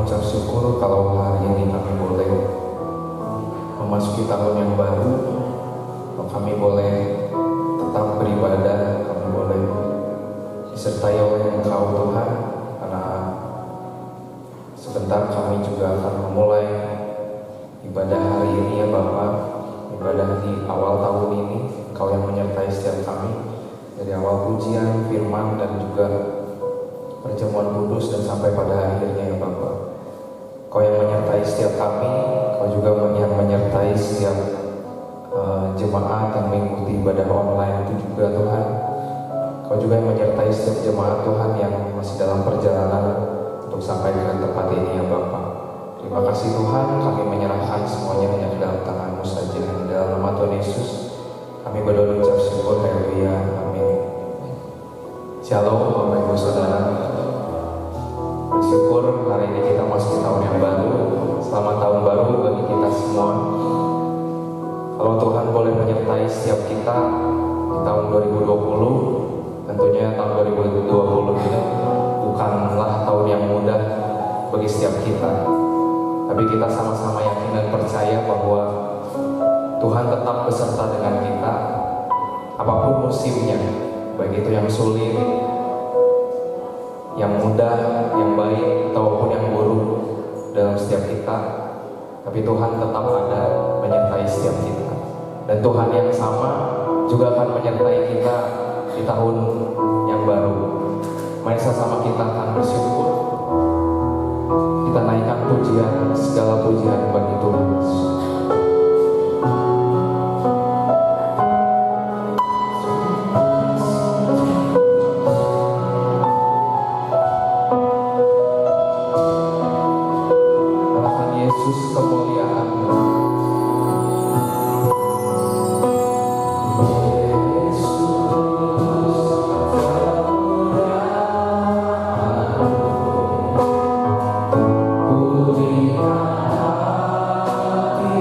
mengucap syukur kalau hari ini kami boleh memasuki tahun yang baru, kami boleh tetap beribadah, kami boleh disertai oleh Engkau Tuhan, karena sebentar kami juga akan memulai ibadah hari ini ya Bapa, ibadah di awal tahun ini. Engkau yang menyertai setiap kami dari awal pujian, firman, dan juga perjamuan kudus dan sampai pada akhirnya ya Bapa. Kau yang menyertai setiap kami, Kau juga yang menyertai setiap jemaat yang mengikuti ibadah online itu juga Tuhan. Kau juga yang menyertai setiap jemaat Tuhan yang masih dalam perjalanan untuk sampai ke tempat ini ya Bapa. Terima kasih Tuhan, kami menyerahkan semuanya hanya ke dalam tangan-Mu saja. Di dalam nama Tuhan Yesus kami berdoa ucap syukur, haleluya, amin. Shalom Bapak Ibu Saudara. Bersyukur hari ini kita masuk tahun yang baru. Selamat tahun baru bagi kita semua. Kalau Tuhan boleh menyertai setiap kita di tahun 2020, tentunya tahun 2020 ini bukanlah tahun yang mudah bagi setiap kita. Tapi kita sama-sama yakin dan percaya bahwa Tuhan tetap beserta dengan kita apapun musimnya, baik itu yang sulit, yang mudah, yang baik, ataupun yang buruk dalam setiap kita. Tapi Tuhan tetap ada menyertai setiap kita. Dan Tuhan yang sama juga akan menyertai kita di tahun yang baru. Mari sama kita akan bersyukur. Kita naikkan pujian, segala pujian bagi Tuhan. Hati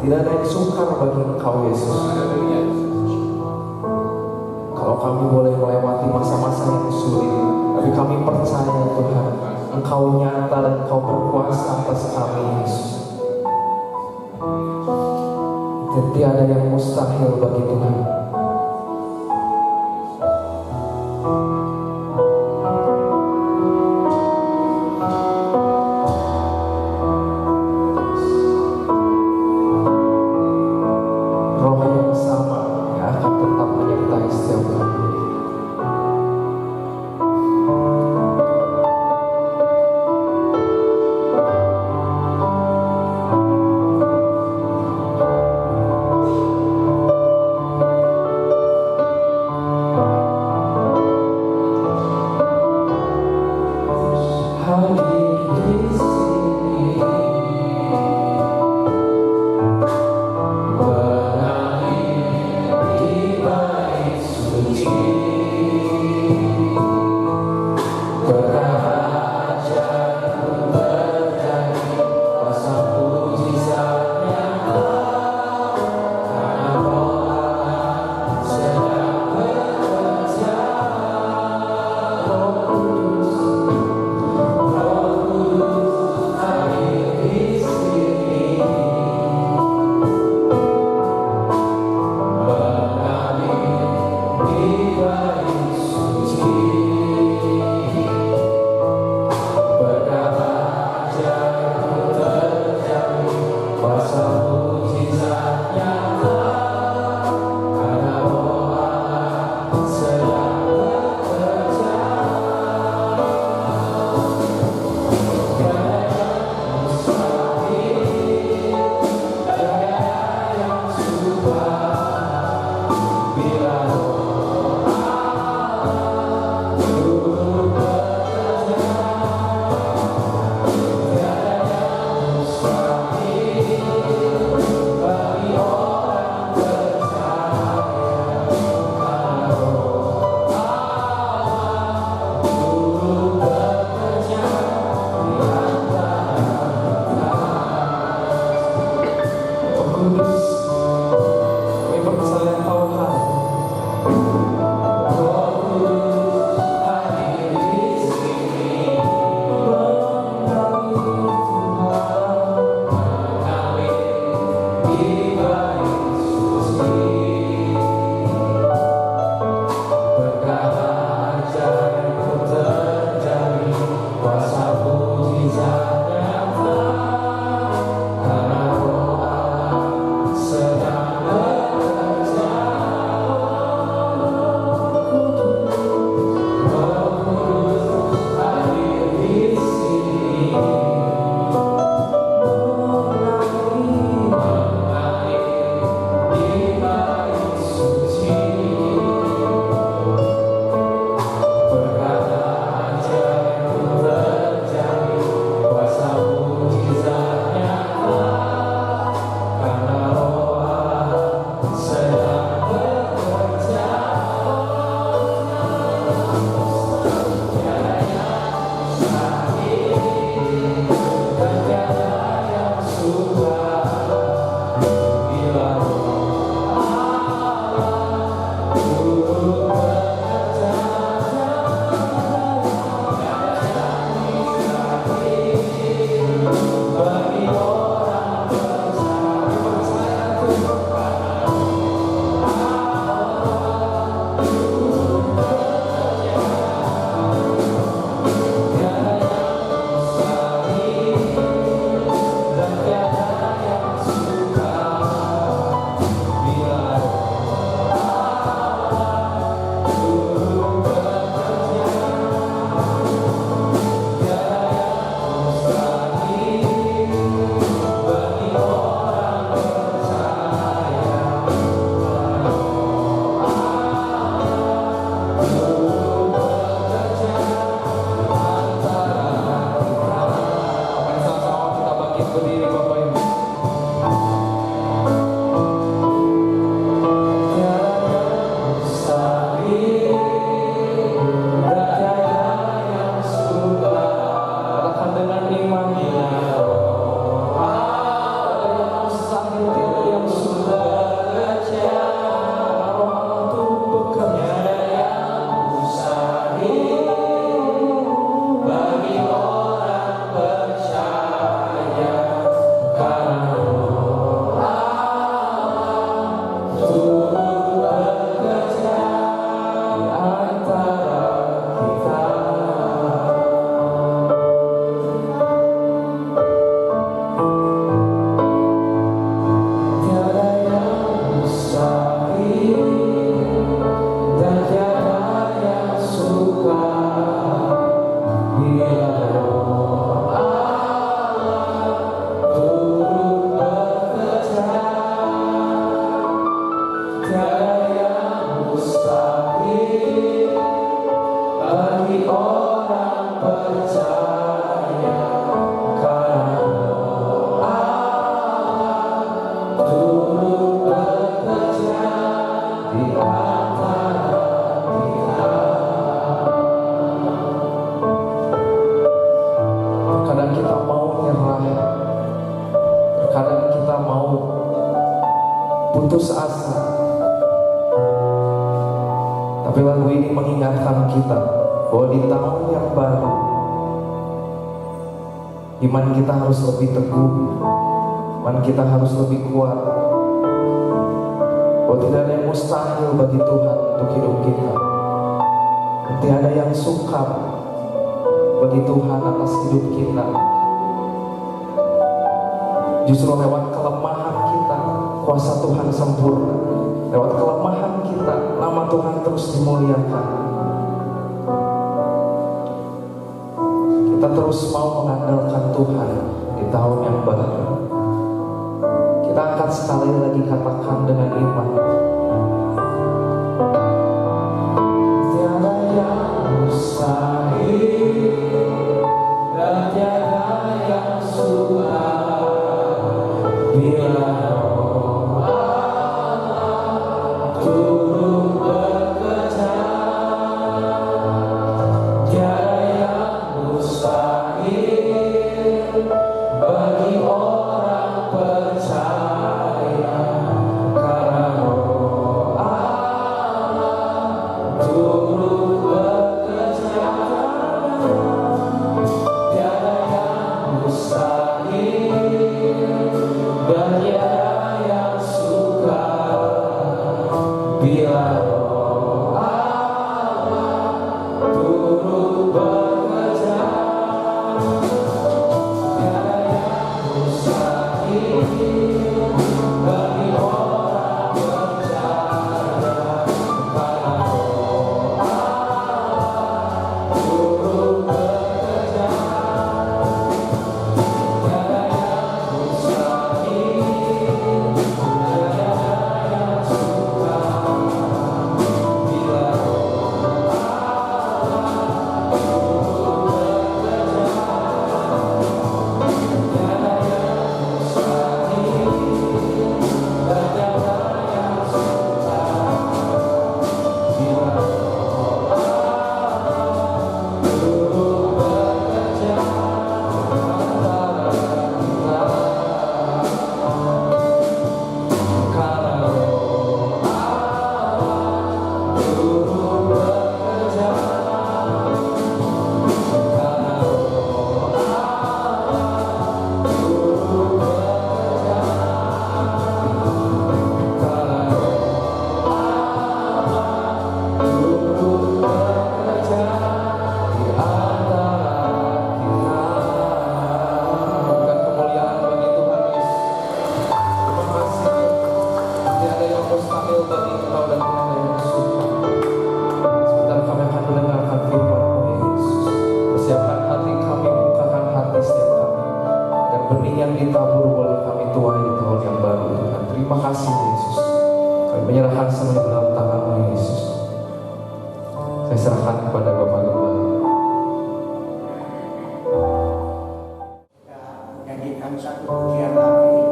Tidak ada yang sukar bagi Engkau, Yesus. Kalau kami boleh melewati masa-masa yang sulit, tapi kami percaya Tuhan, Engkau nyata dan Engkau berkuasa atas kami, Yesus. Dan tiada yang mustahil bagi Tuhan. berdiri Bapak Ibu. Katakan dengan iman. Terkadang kita mau nyerah, terkadang kita mau putus asa. Tapi lagu ini mengingatkan kita bahwa di tahun yang baru, iman kita harus lebih teguh, iman kita harus lebih kuat. Bahwa tidak ada yang mustahil bagi Tuhan untuk hidup kita. Tidak ada yang sukar bagi Tuhan atas hidup kita. Justru lewat kelemahan kita, kuasa Tuhan sempurna. Lewat kelemahan kita, nama Tuhan terus dimuliakan. Kita terus mau mengandalkan Tuhan di tahun yang baru. Kita akan sekali lagi katakan dengan iman. Tiada yang mustahil dan tiada yang sukar bila Roh Allah turun bekerja. Tiada yang mustahil bagi orang percaya, karena Roh Allah turun bekerja. Tiada yang mustahil dan tiada yang sukar bila Roh Allah turun bekerja. Tiada yang mustahil bagi orang percaya, karena Roh Allah turun bekerja. Tiada yang mustahil, tiada yang sukar bila Roh Allah turun bekerja. Tiada yang mustahil dan tiada yang sukar bila Roh Allah turun bekerja antara kita. Karena Roh Allah turun bekerja, karena Roh Allah turun bekerja, karena Roh Allah turun bekerja di antara kita. Bukan kemuliaan bagi Tuhan Yesus. Terima kasih. Tiada yang mustahil bagi Engkau dan tiada yang sukar. Sebentar kami akan mendengarkan firman-Mu ya Yesus. Persiapkan hati kami, bukakan hati setiap kami, agar benih yang ditabur boleh kami tuai di tahun yang baru Tuhan. Terima kasih Yesus. Kami menyerahkan semuanya ke dalam tangan-Mu Yesus. Saya serahkan kepada Bapak Gembala. Nyanyikan menyanyikan satu pujian lagi,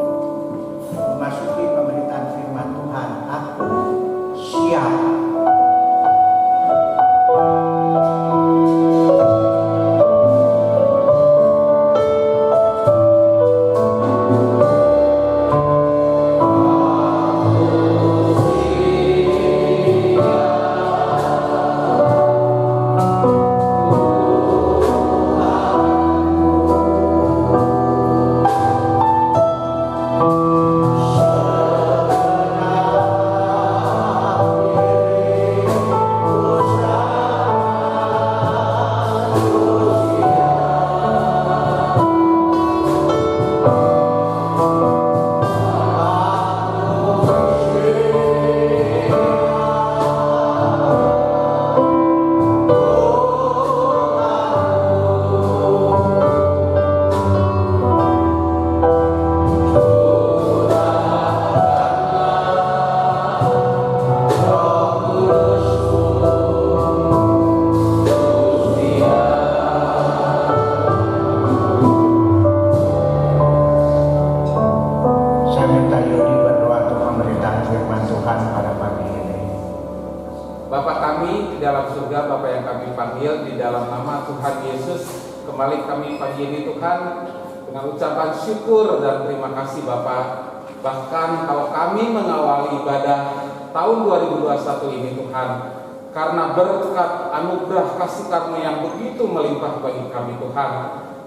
memasuki pemberitaan firman Tuhan. Aku siap. Bapa kami di dalam surga, Bapa yang kami panggil di dalam nama Tuhan Yesus, kembali kami pagi ini Tuhan dengan ucapan syukur dan terima kasih Bapa. Bahkan kalau kami mengawali ibadah tahun 2021 ini Tuhan, karena berkat anugerah kasih karunia yang begitu melimpah bagi kami Tuhan,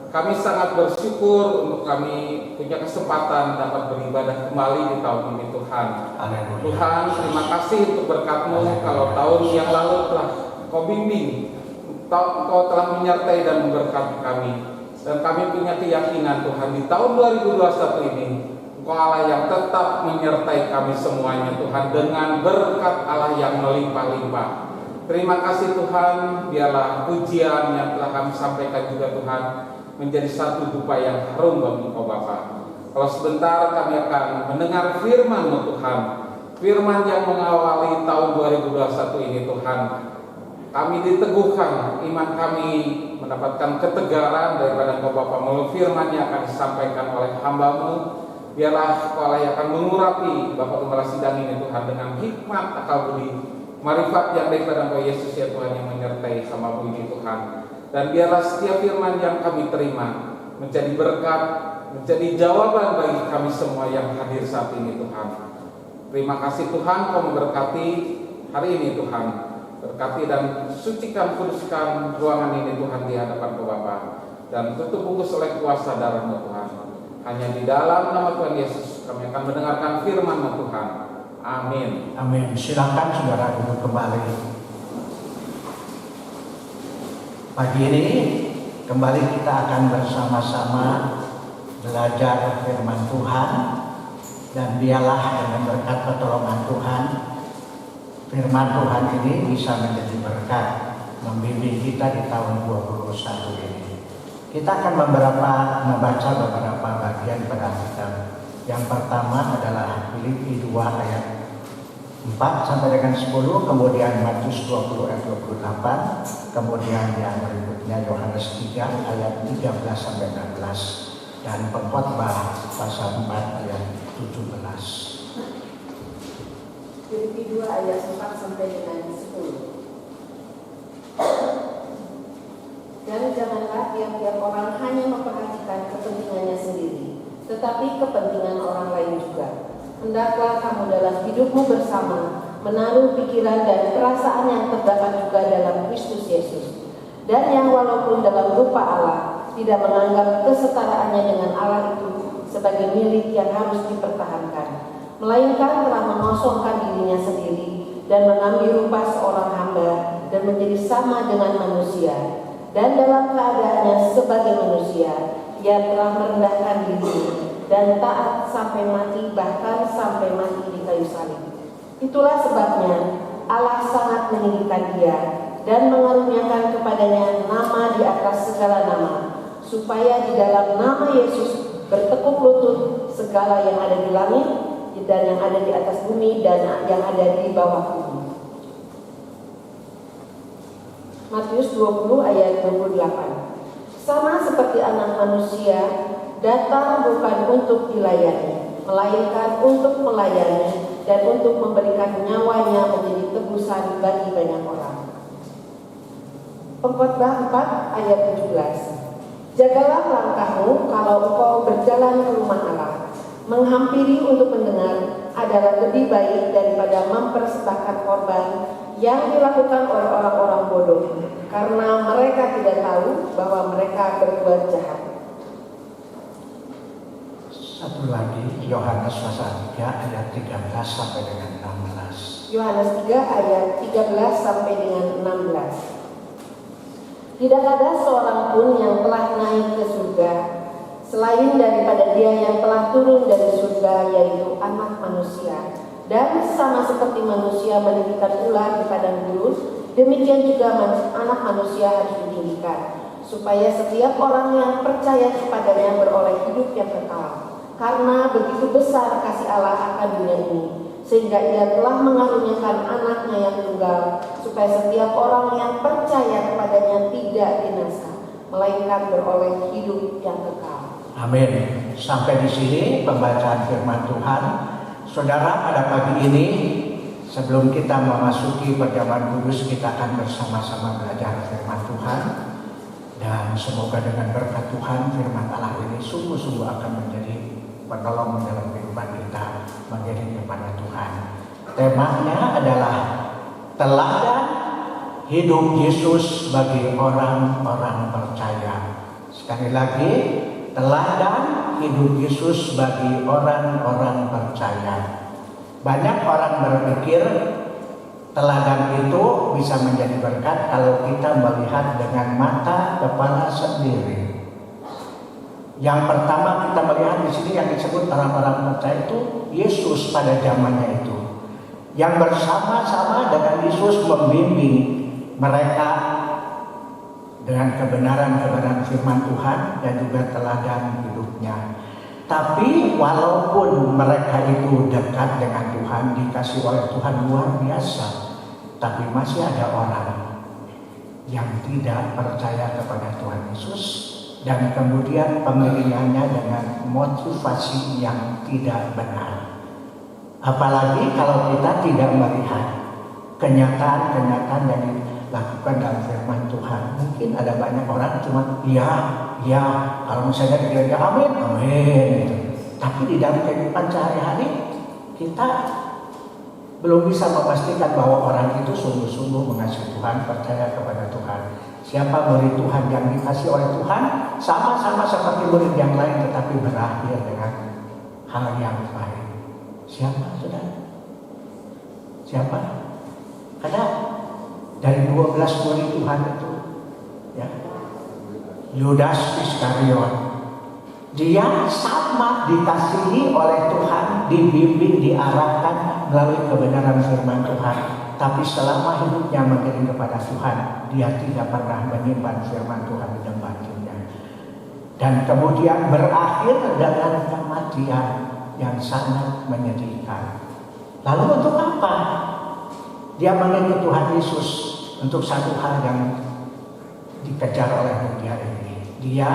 kami sangat bersyukur untuk kami punya kesempatan dapat beribadah kembali di tahun ini Tuhan. Alleluia. Tuhan, terima kasih untuk berkat-Mu. Kalau tahun yang lalu telah Kau bimbing, Kau telah menyertai dan memberkati kami. Dan kami punya keyakinan Tuhan, di tahun 2021 ini Engkau Allah yang tetap menyertai kami semuanya Tuhan, dengan berkat Allah yang melimpah-limpah. Terima kasih Tuhan, biarlah pujian yang telah kami sampaikan juga Tuhan menjadi satu dupa yang harum bagi Engkau Bapa. Kalau sebentar kami akan mendengar firman-Mu Tuhan, firman yang mengawali tahun 2021 ini Tuhan. Kami diteguhkan, iman kami mendapatkan ketegaran daripada Engkau Bapa melalui firman yang akan disampaikan oleh hamba-Mu. Biarlah Engkau Allah yang akan mengurapi Bapak Gembala Sidang ini Tuhan dengan hikmat, akal budi, marifat yang daripada Engkau Yesus ya Tuhan yang menyertai hamba-Mu ini Tuhan. Dan biarlah setiap firman yang kami terima menjadi berkat, menjadi jawaban bagi kami semua yang hadir saat ini Tuhan. Terima kasih Tuhan, Kau memberkati hari ini Tuhan. Berkati dan sucikan, kuduskan ruangan ini Tuhan di hadapan Kau Bapa. Dan tutup bungkus oleh kuasa darah-Mu Tuhan. Hanya di dalam nama Tuhan Yesus kami akan mendengarkan firman-Mu Tuhan. Amin. Amin. Silakan saudara duduk kembali. Pagi ini kembali kita akan bersama-sama belajar firman Tuhan, dan biarlah dengan berkat pertolongan Tuhan, firman Tuhan ini bisa menjadi berkat membimbing kita di tahun 2021 ini. Kita akan membaca beberapa bagian pada Alkitab. Yang pertama adalah Filipi 2 ayat 4 sampai dengan 10, kemudian Matius 20 ayat 28, kemudian yang berikutnya Yohanes 3 ayat 13 sampai 16, dan Pengkhotbah pasal 4 ayat 17. Filipi 2 ayat 4 sampai dengan 10. Dan janganlah tiap-tiap orang hanya memperhatikan kepentingannya sendiri, tetapi kepentingan orang lain juga. Hendaklah kamu dalam hidupmu bersama menaruh pikiran dan perasaan yang terdapat juga dalam Kristus Yesus, dan yang walaupun dalam rupa Allah tidak menganggap kesetaraannya dengan Allah itu sebagai milik yang harus dipertahankan, melainkan telah mengosongkan dirinya sendiri dan mengambil rupa seorang hamba dan menjadi sama dengan manusia. Dan dalam keadaannya sebagai manusia, ia telah merendahkan diri dan taat sampai mati, bahkan sampai mati di kayu salib. Itulah sebabnya Allah sangat meninggikan dia dan mengaruniakan kepadanya nama di atas segala nama, supaya di dalam nama Yesus bertekuk lutut segala yang ada di langit dan yang ada di atas bumi dan yang ada di bawah bumi. Matius 20 ayat 28. Sama seperti anak manusia datang bukan untuk dilayani, melainkan untuk melayani dan untuk memberikan nyawanya menjadi tebusan bagi banyak orang. Pengkhotbah 4 ayat 17. Jagalah langkahmu kalau engkau berjalan ke rumah Allah. Menghampiri untuk mendengar adalah lebih baik daripada mempersembahkan korban yang dilakukan oleh orang-orang bodoh, karena mereka tidak tahu bahwa mereka berbuat jahat. Satu lagi, Yohanes pasal 3 ayat 13 sampai dengan 16. Yohanes 3 ayat 13 sampai dengan 16. Tidak ada seorang pun yang telah naik ke surga selain daripada Dia yang telah turun dari surga, yaitu Anak Manusia. Dan sama seperti manusia meninggikan ular di padang gurun, demikian juga Anak Manusia harus ditinggikan, supaya setiap orang yang percaya kepadanya beroleh hidup yang kekal. Karena begitu besar kasih Allah akan dunia ini, sehingga Ia telah mengaruniakan Anaknya yang tunggal, supaya setiap orang yang percaya kepadanya tidak binasa, melainkan beroleh hidup yang kekal. Amin. Sampai di sini pembacaan firman Tuhan. Saudara, pada pagi ini sebelum kita memasuki perjamuan kudus, kita akan bersama-sama belajar firman Tuhan. Dan semoga dengan berkat Tuhan, firman Allah ini sungguh-sungguh akan menjadi penolong dalam kehidupan kita, menjadi kepada Tuhan. Temanya adalah teladan hidup Yesus bagi orang-orang percaya. Sekali lagi, teladan hidup Yesus bagi orang-orang percaya. Banyak orang berpikir teladan itu bisa menjadi berkat kalau kita melihat dengan mata kepala sendiri. Yang pertama kita melihat di sini yang disebut orang-orang percaya itu Yesus pada zamannya itu, yang bersama-sama dengan Yesus membimbing mereka dengan kebenaran firman Tuhan dan juga teladan hidupnya. Tapi walaupun mereka itu dekat dengan Tuhan, dikasih oleh Tuhan luar biasa, tapi masih ada orang yang tidak percaya kepada Tuhan Yesus, dan kemudian pemilihannya dengan motivasi yang tidak benar. Apalagi kalau kita tidak melihat kenyataan-kenyataan yang dilakukan dalam firman Tuhan. Mungkin ada banyak orang cuma ya, kalau misalnya di gereja amin, gitu. Tapi di dalam kehidupan sehari-hari kita belum bisa memastikan bahwa orang itu sungguh-sungguh mengasihi Tuhan, percaya kepada Tuhan. Siapa murid Tuhan yang dikasih oleh Tuhan, sama-sama seperti murid yang lain, tetapi berakhir dengan hal yang baik. Siapa, saudara? Siapa? Karena dari 12 murid Tuhan itu, ya, Yudas Iskariot, dia sama dikasihi oleh Tuhan, dibimbing, diarahkan melalui kebenaran firman Tuhan. Tapi selama hidupnya mengiring kepada Tuhan, dia tidak pernah menyimpan firman Tuhan di dalam hatinya. Dan kemudian berakhir dengan kematian yang sangat menyedihkan. Lalu untuk apa? Dia mengikut Tuhan Yesus untuk satu hal yang dikejar oleh dunia ini. Dia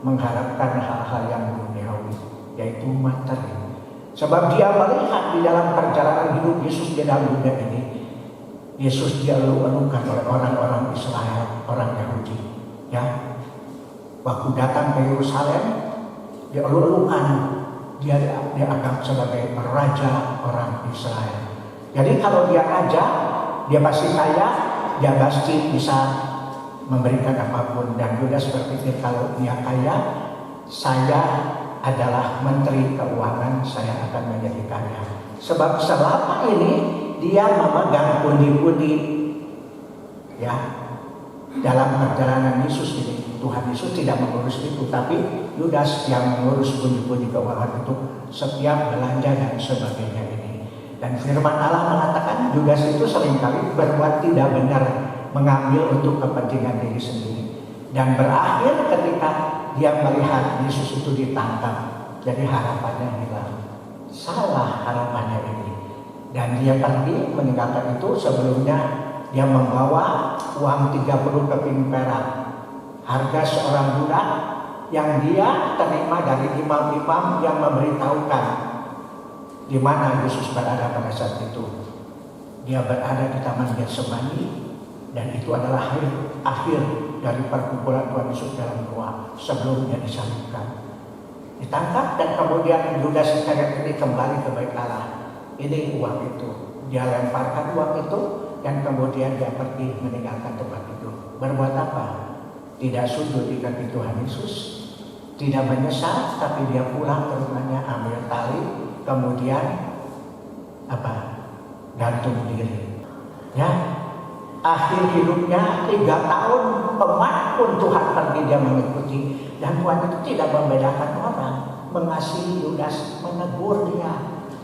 mengharapkan hal-hal yang duniawi, yaitu materi. Sebab dia melihat di dalam perjalanan hidup Yesus di dalam dunia ini, Yesus dielu-elukan oleh orang-orang Israel, orang Yahudi. Ya, waktu datang ke Yerusalem, dielu-elukan, dia dianggap sebagai raja orang Israel. Jadi kalau dia raja, dia pasti kaya, dia pasti bisa memberikan apapun. Dan Yudas berpikir kalau dia kaya, saya adalah menteri keuangan, saya akan menjadi kaya. Sebab selama ini dia memegang pundi-pundi, ya, dalam perjalanan Yesus ini. Tuhan Yesus tidak mengurus itu, tapi Yudas yang mengurus pundi-pundi keuangan untuk setiap belanja dan sebagainya ini. Dan firman Allah mengatakan Yudas itu seringkali berbuat tidak benar, mengambil untuk kepentingan diri sendiri. Dan berakhir ketika dia melihat Yesus itu ditangkap, jadi harapannya hilang. Salah harapannya ini. Dan dia pergi meninggalkan itu. Sebelumnya dia membawa uang 30 keping perak, harga seorang budak yang dia terima dari imam-imam yang memberitahukan di mana Yesus berada pada saat itu. Dia berada di Taman Getsemani, dan itu adalah akhir dari perkumpulan Tuhan Yesus dalam doa sebelum dia disalibkan. Ditangkap dan kemudian Yudas Iskariot ini kembali ke bait Allah. Ini uang itu. Dia lemparkan uang itu dan kemudian dia pergi meninggalkan tempat itu. Berbuat apa? Tidak sujud di kaki Tuhan Yesus, tidak menyesal, tapi dia pulang ke rumahnya, ambil tali, kemudian gantung diri. Ya, akhir hidupnya 3 tahun kemanapun Tuhan pergi dia mengikuti, dan Tuhan itu tidak membedakan orang, mengasihi Yudas, menegur dia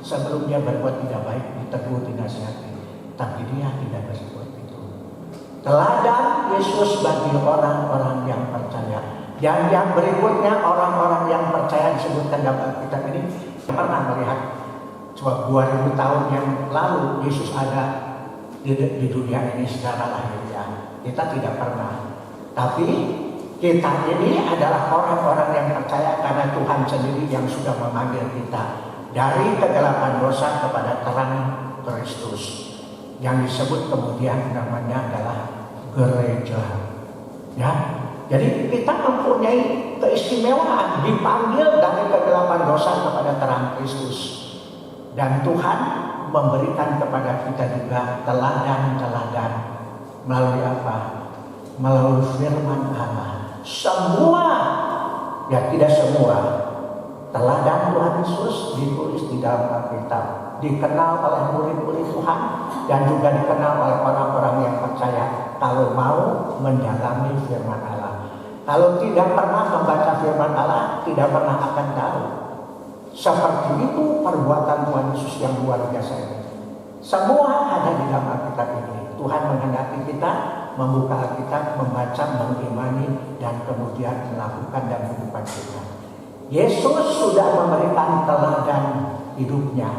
sebelum dia berbuat tidak baik, ditegur, dinasihati, tapi dia tidak berbuat itu. Teladan Yesus bagi orang-orang yang percaya. Dan yang berikutnya, orang-orang yang percaya disebutkan dalam Alkitab ini pernah melihat 2000 tahun yang lalu Yesus ada di dunia ini secara lahiriah. Kita tidak pernah. Tapi kita ini adalah orang-orang yang percaya karena Tuhan sendiri yang sudah memanggil kita dari kegelapan dosa kepada terang Kristus, yang disebut kemudian namanya adalah gereja. Ya, jadi kita mempunyai keistimewaan, dipanggil dari kegelapan dosa kepada terang Kristus, dan Tuhan memberikan kepada kita juga teladan-teladan melalui apa? Melalui firman Allah. Semua, ya tidak semua, teladan Tuhan Yesus ditulis di dalam Alkitab, dikenal oleh murid-murid Tuhan dan juga dikenal oleh orang-orang yang percaya kalau mau mendalami firman Allah. Kalau tidak pernah membaca firman Allah, tidak pernah akan tahu. Seperti itu perbuatan Tuhan Yesus yang luar biasa ini. Semua ada di dalam Alkitab ini. Tuhan menghendaki kita membuka Alkitab, membaca, mengimani, dan kemudian melakukan dalam kehidupan kita. Yesus sudah memberikan teladan hidupnya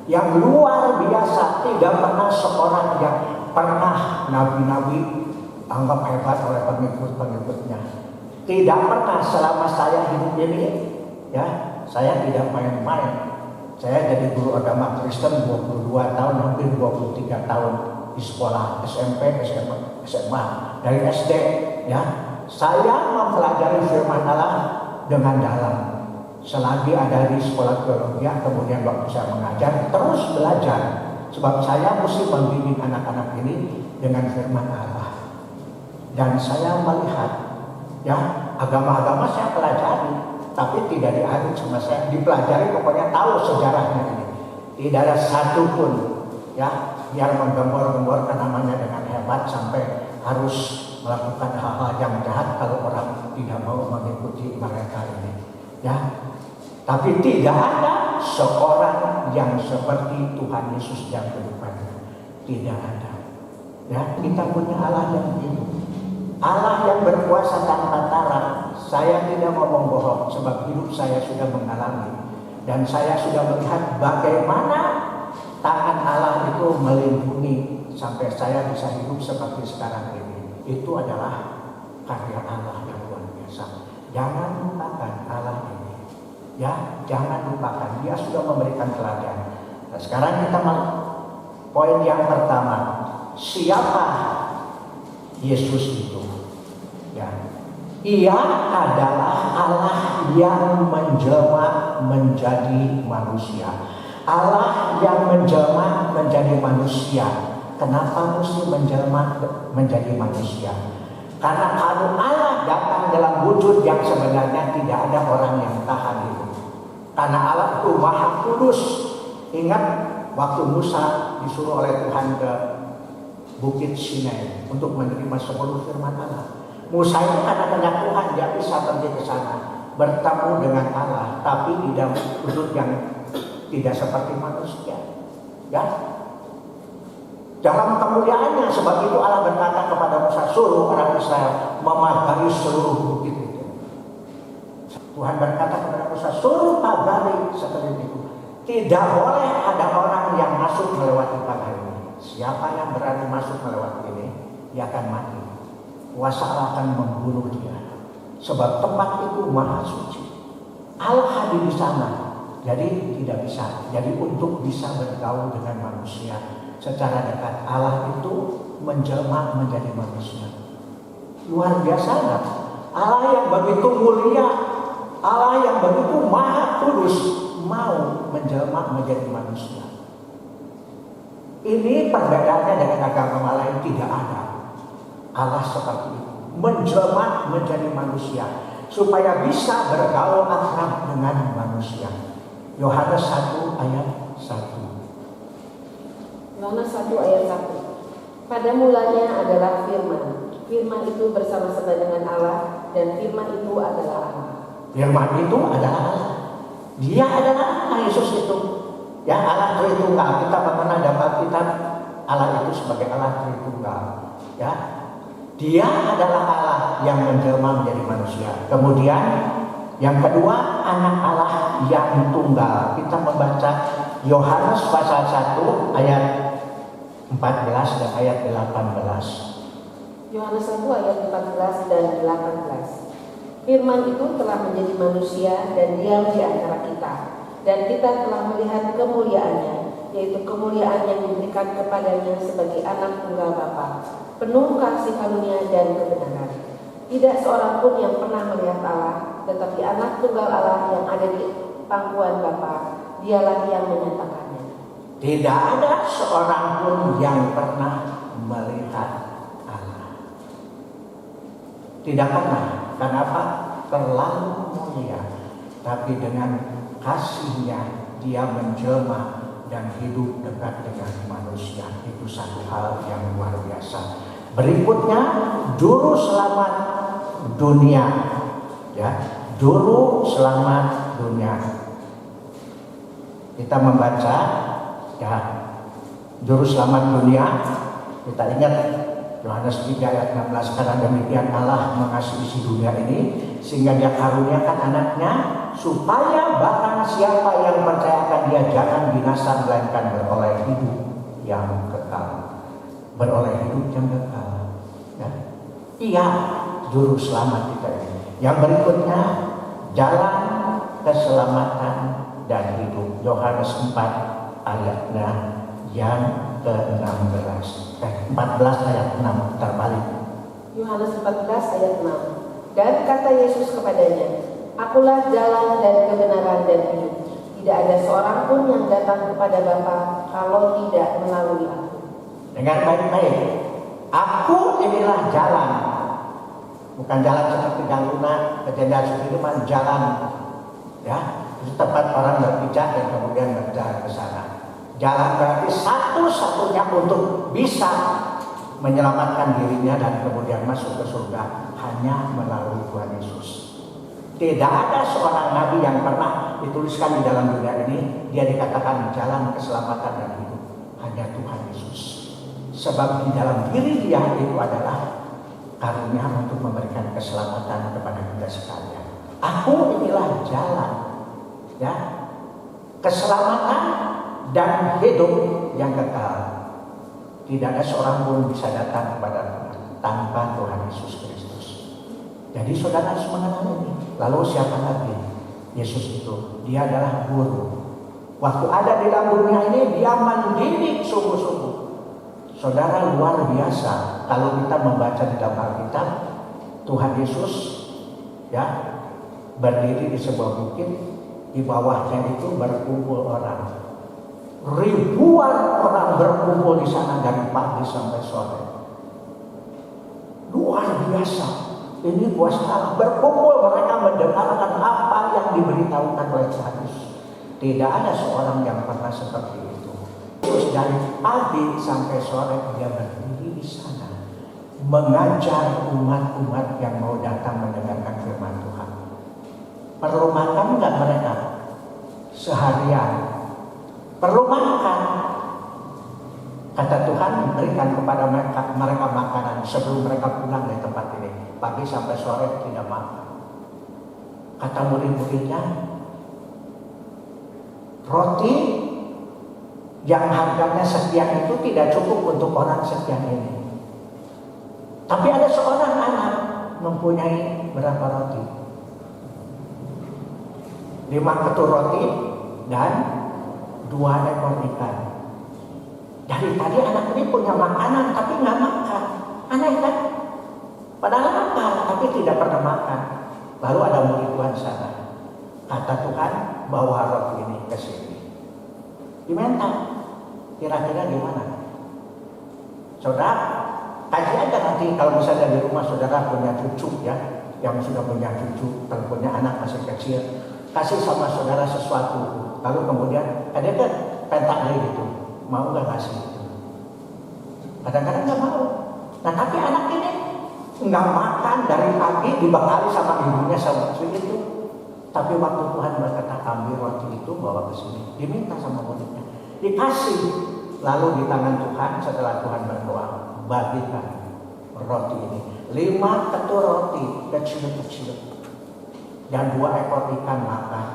yang luar biasa. Tidak pernah seorang yang pernah nabi-nabi anggap hebat oleh pengikut-pengikutnya. Tidak pernah selama saya hidup ini, ya, saya tidak main-main. Saya jadi guru agama Kristen 22 tahun, hampir 23 tahun di sekolah SMP, SMA, dari SD, ya. Saya mempelajari firman Allah dengan dalam. Selagi ada di sekolah teologi, kemudian waktu saya mengajar, terus belajar. Sebab saya mesti membimbing anak-anak ini dengan firman Allah. Dan saya melihat, ya, agama-agama saya pelajari, tapi tidak diajar sama saya, dipelajari, pokoknya tahu sejarahnya ini. Tidak ada satupun, ya, yang menggembor-gemborkan namanya dengan hebat sampai harus melakukan hal-hal yang jahat kalau orang tidak mau mengikuti mereka ini, ya. Tapi tidak ada seorang yang seperti Tuhan Yesus yang kedepannya. Tidak ada. Ya, kita punya Allah yang hidup, Allah yang berkuasa tanpa tara. Saya tidak ngomong bohong, sebab hidup saya sudah mengalami, dan saya sudah melihat bagaimana tangan Allah itu melindungi sampai saya bisa hidup seperti sekarang ini. Itu adalah karya Allah yang luar biasa. Jangan lupakan Allah ini. Ya, jangan lupakan, dia sudah memberikan teladan. Nah, sekarang kita poin yang pertama, siapa Yesus itu? Ya, ia adalah Allah yang menjelma menjadi manusia. Allah yang menjelma menjadi manusia. Kenapa mesti menjelma menjadi manusia? Karena kalau Allah datang dalam wujud yang sebenarnya, tidak ada orang yang tahan itu. Karena Allah itu Maha Kudus. Ingat waktu Musa disuruh oleh Tuhan ke Bukit Sinai untuk menerima 10 firman Allah. Musa itu anak-anak Tuhan, dia bisa pergi ke sana bertemu dengan Allah, tapi di dalam wujud yang tidak seperti manusia. Ya, dalam kemuliaannya. Sebab itu Allah berkata kepada Musa, suruh orang Israel memagari seluruh bukit itu. Tuhan berkata kepada Musa, suruh pagari sekeliling itu. Tidak boleh ada orang yang masuk melewati pagar ini. Siapa yang berani masuk melewati ini, dia akan mati. Kuasa Allah akan membunuh dia. Sebab tempat itu maha suci. Allah hadir di sana. Jadi tidak bisa. Jadi untuk bisa bergaul dengan manusia secara dekat, Allah itu menjelma menjadi manusia. Luar biasa kan? Allah yang begitu mulia, Allah yang begitu maha kudus mau menjelma menjadi manusia. Ini perbedaannya dengan agama lain, tidak ada. Allah seperti itu, menjelma menjadi manusia supaya bisa bergaul akrab dengan manusia. Yohanes 1 ayat 1. Yohanes 1 ayat 1. Pada mulanya adalah firman. Firman itu bersama-sama dengan Allah, dan firman itu adalah Allah. Firman itu adalah Allah. Dia adalah Allah, Yesus itu. Ya, Allah Tritunggal. Kita pernah dapat kitab Allah itu sebagai Allah Tritunggal. Ya, Dia adalah Allah yang menjelma menjadi manusia. Kemudian yang kedua, anak Allah yang tunggal. Kita membaca Yohanes pasal 1 ayat 14 dan ayat 18. Yohanes 1 ayat 14 dan 18. Firman itu telah menjadi manusia dan diam di antara kita, dan kita telah melihat kemuliaannya, yaitu kemuliaan yang diberikan kepadanya sebagai anak tunggal Bapa, penuh kasih karunia dan kebenaran. Tidak seorang pun yang pernah melihat Allah, tetapi anak tunggal Allah yang ada di pangkuan Bapa, dialah yang menyatakannya. Tidak ada seorang pun yang pernah melihat Allah. Tidak pernah. Kenapa? Terlalu mulia. Tapi dengan kasihnya dia menjelma dan hidup dekat dengan manusia. Itu satu hal yang luar biasa. Berikutnya, juru selamat dunia. Ya, juru selamat dunia. Kita membaca ya, juru selamat dunia. Kita ingat Yohanes 3 ayat 16, karena demikian Allah mengasihi isi dunia ini sehingga dia karuniakan anaknya supaya barang siapa yang percayakan dia jangan binasa melainkan beroleh hidup yang kekal. Beroleh hidup yang kekal. Ya. Iya, juru selamat kita ini. Yang berikutnya, jalan keselamatan dan hidup. Yohanes 4 ayatnya yang ke-16. 14 ayat 6 terbalik. Yohanes 14 ayat 6. Dan kata Yesus kepadanya, Akulah jalan dan kebenaran dan hidup. Tidak ada seorang pun yang datang kepada Bapa kalau tidak melalui Aku. Dengar baik-baik. Aku inilah jalan. Bukan jalan seperti Galuna, ke Jendela Sudirman, jalan. Ya, itu tempat orang berpijak dan kemudian berjalan ke sana. Jalan berarti satu-satunya untuk bisa menyelamatkan dirinya dan kemudian masuk ke surga hanya melalui Tuhan Yesus. Tidak ada seorang nabi yang pernah dituliskan di dalam dunia ini dia dikatakan jalan keselamatan dan hidup. Hanya Tuhan Yesus. Sebab di dalam diri dia itu adalah karunia untuk memberikan keselamatan kepada kita sekalian. Aku inilah jalan, ya, keselamatan dan hidup yang kekal. Tidak ada seorang pun bisa datang kepada Tuhan tanpa Tuhan Yesus Kristus. Jadi saudara harus mengenal ini. Lalu siapa lagi? Yesus itu, dia adalah guru. Waktu ada di dalam dunia ini, dia mendidik sungguh-sungguh. Saudara, luar biasa. Kalau kita membaca di dalam Alkitab, Tuhan Yesus ya berdiri di sebuah bukit, di bawahnya itu berkumpul orang. Ribuan orang berkumpul di sana dari pagi sampai sore. Luar biasa. Ini kuasa Allah berkumpul, mereka mendengarkan apa yang diberitahukan oleh Tuhan Yesus. Tidak ada seorang yang pernah seperti itu. Terus dari pagi sampai sore dia berdiri di sana, mengajar umat-umat yang mau datang mendengarkan firman Tuhan. Perlu makan nggak mereka? Seharian. Perlu makan. Kata Tuhan, berikan kepada mereka makanan sebelum mereka pulang dari tempat ini. Pagi sampai sore tidak makan. Kata murid-muridnya, roti yang harganya sekian itu tidak cukup untuk orang sekian ini. Tapi ada seorang anak mempunyai berapa roti? 5 ketur roti dan 2 ekor ikan. Dari tadi anak ini punya makanan tapi nggak makan. Aneh kan? Padahal lapar tapi tidak pernah makan. Lalu ada murid Tuhan sana. Kata Tuhan, bawa roti ini ke sini. Diminta. Kira-kira gimana? Saudara, kaji aja nanti kalau misalnya di rumah saudara punya cucu ya, yang sudah punya cucu, kalau punya anak masih kecil, kasih sama saudara sesuatu. Lalu kemudian ada kan pentak dia gitu, mau nggak kasih? Kadang-kadang nggak mau. Nah tapi anak ini nggak makan dari pagi, dibekali sama ibunya sama itu. Tapi waktu Tuhan berkata ambil roti itu bawa ke sini, diminta sama muridnya, dikasih. Lalu di tangan Tuhan setelah Tuhan berdoa, bagikan roti ini. 5 ketur roti kecil-kecil dan 2 ekor ikan makan.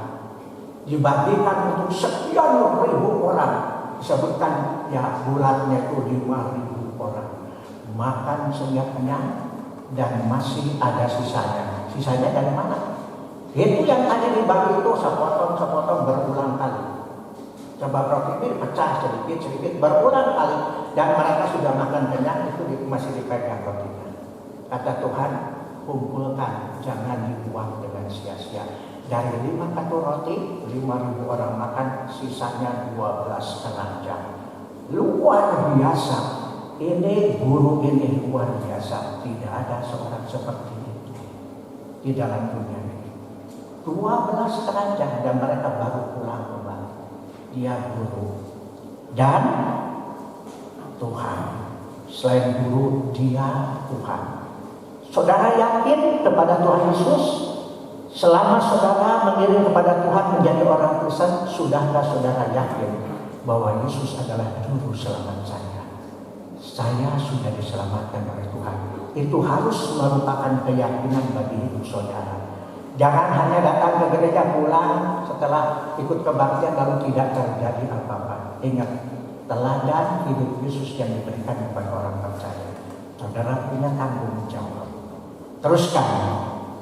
Dibagikan untuk sekian ribu orang. Disebutkan ya bulatnya itu 5.000 orang. Makan sehingga kenyang dan masih ada sisanya. Sisanya dari mana? Itu yang tadi dibagi itu sepotong-sepotong berulang kali. Coba roti ini pecah sedikit berulang kali dan mereka sudah makan kenyang, itu masih dipegang rotinya. Kata Tuhan, kumpulkan, jangan dibuang dengan sia-sia. Dari 5 ketur roti, 5.000 orang makan, sisanya 12 keranjang. Luar biasa. Ini guru ini luar biasa. Tidak ada seorang seperti itu di dalam dunia ini. 12 keranjang dan mereka baru pulang kembali. Dia guru dan Tuhan. Selain guru, dia Tuhan. Saudara yakin kepada Tuhan Yesus? Selama saudara mengiring kepada Tuhan menjadi orang Kristen, sudahkah saudara yakin bahwa Yesus adalah juru selamat saya? Saya sudah diselamatkan oleh Tuhan. Itu harus merupakan keyakinan bagi hidup saudara. Jangan hanya datang ke gereja pulang setelah ikut kebaktian lalu tidak terjadi apa-apa. Ingat, teladan hidup Yesus yang diberikan kepada orang percaya. Saudara punya tanggung jawab. Teruskan,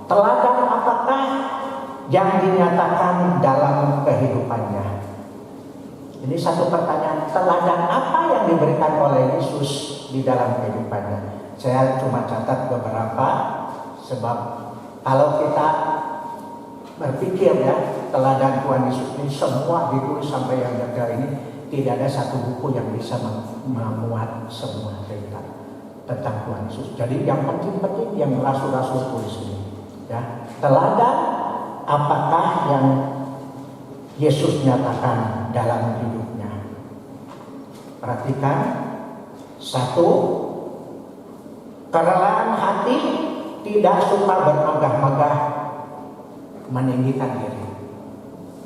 teladan apakah yang dinyatakan dalam kehidupannya? Ini satu pertanyaan, teladan apa yang diberikan oleh Yesus di dalam kehidupannya? Saya cuma catat beberapa, sebab kalau kita berpikir ya, teladan Tuhan Yesus ini semua ditulis sampai yang detail ini, tidak ada satu buku yang bisa memuat semua cerita tentang Tuhan Yesus. Jadi yang penting-penting yang rasul-rasul tulis ini ya. Teladan apakah yang Yesus nyatakan dalam hidupnya? Perhatikan, 1, kerelaan hati, tidak suka bermegah-megah, meninggikan diri.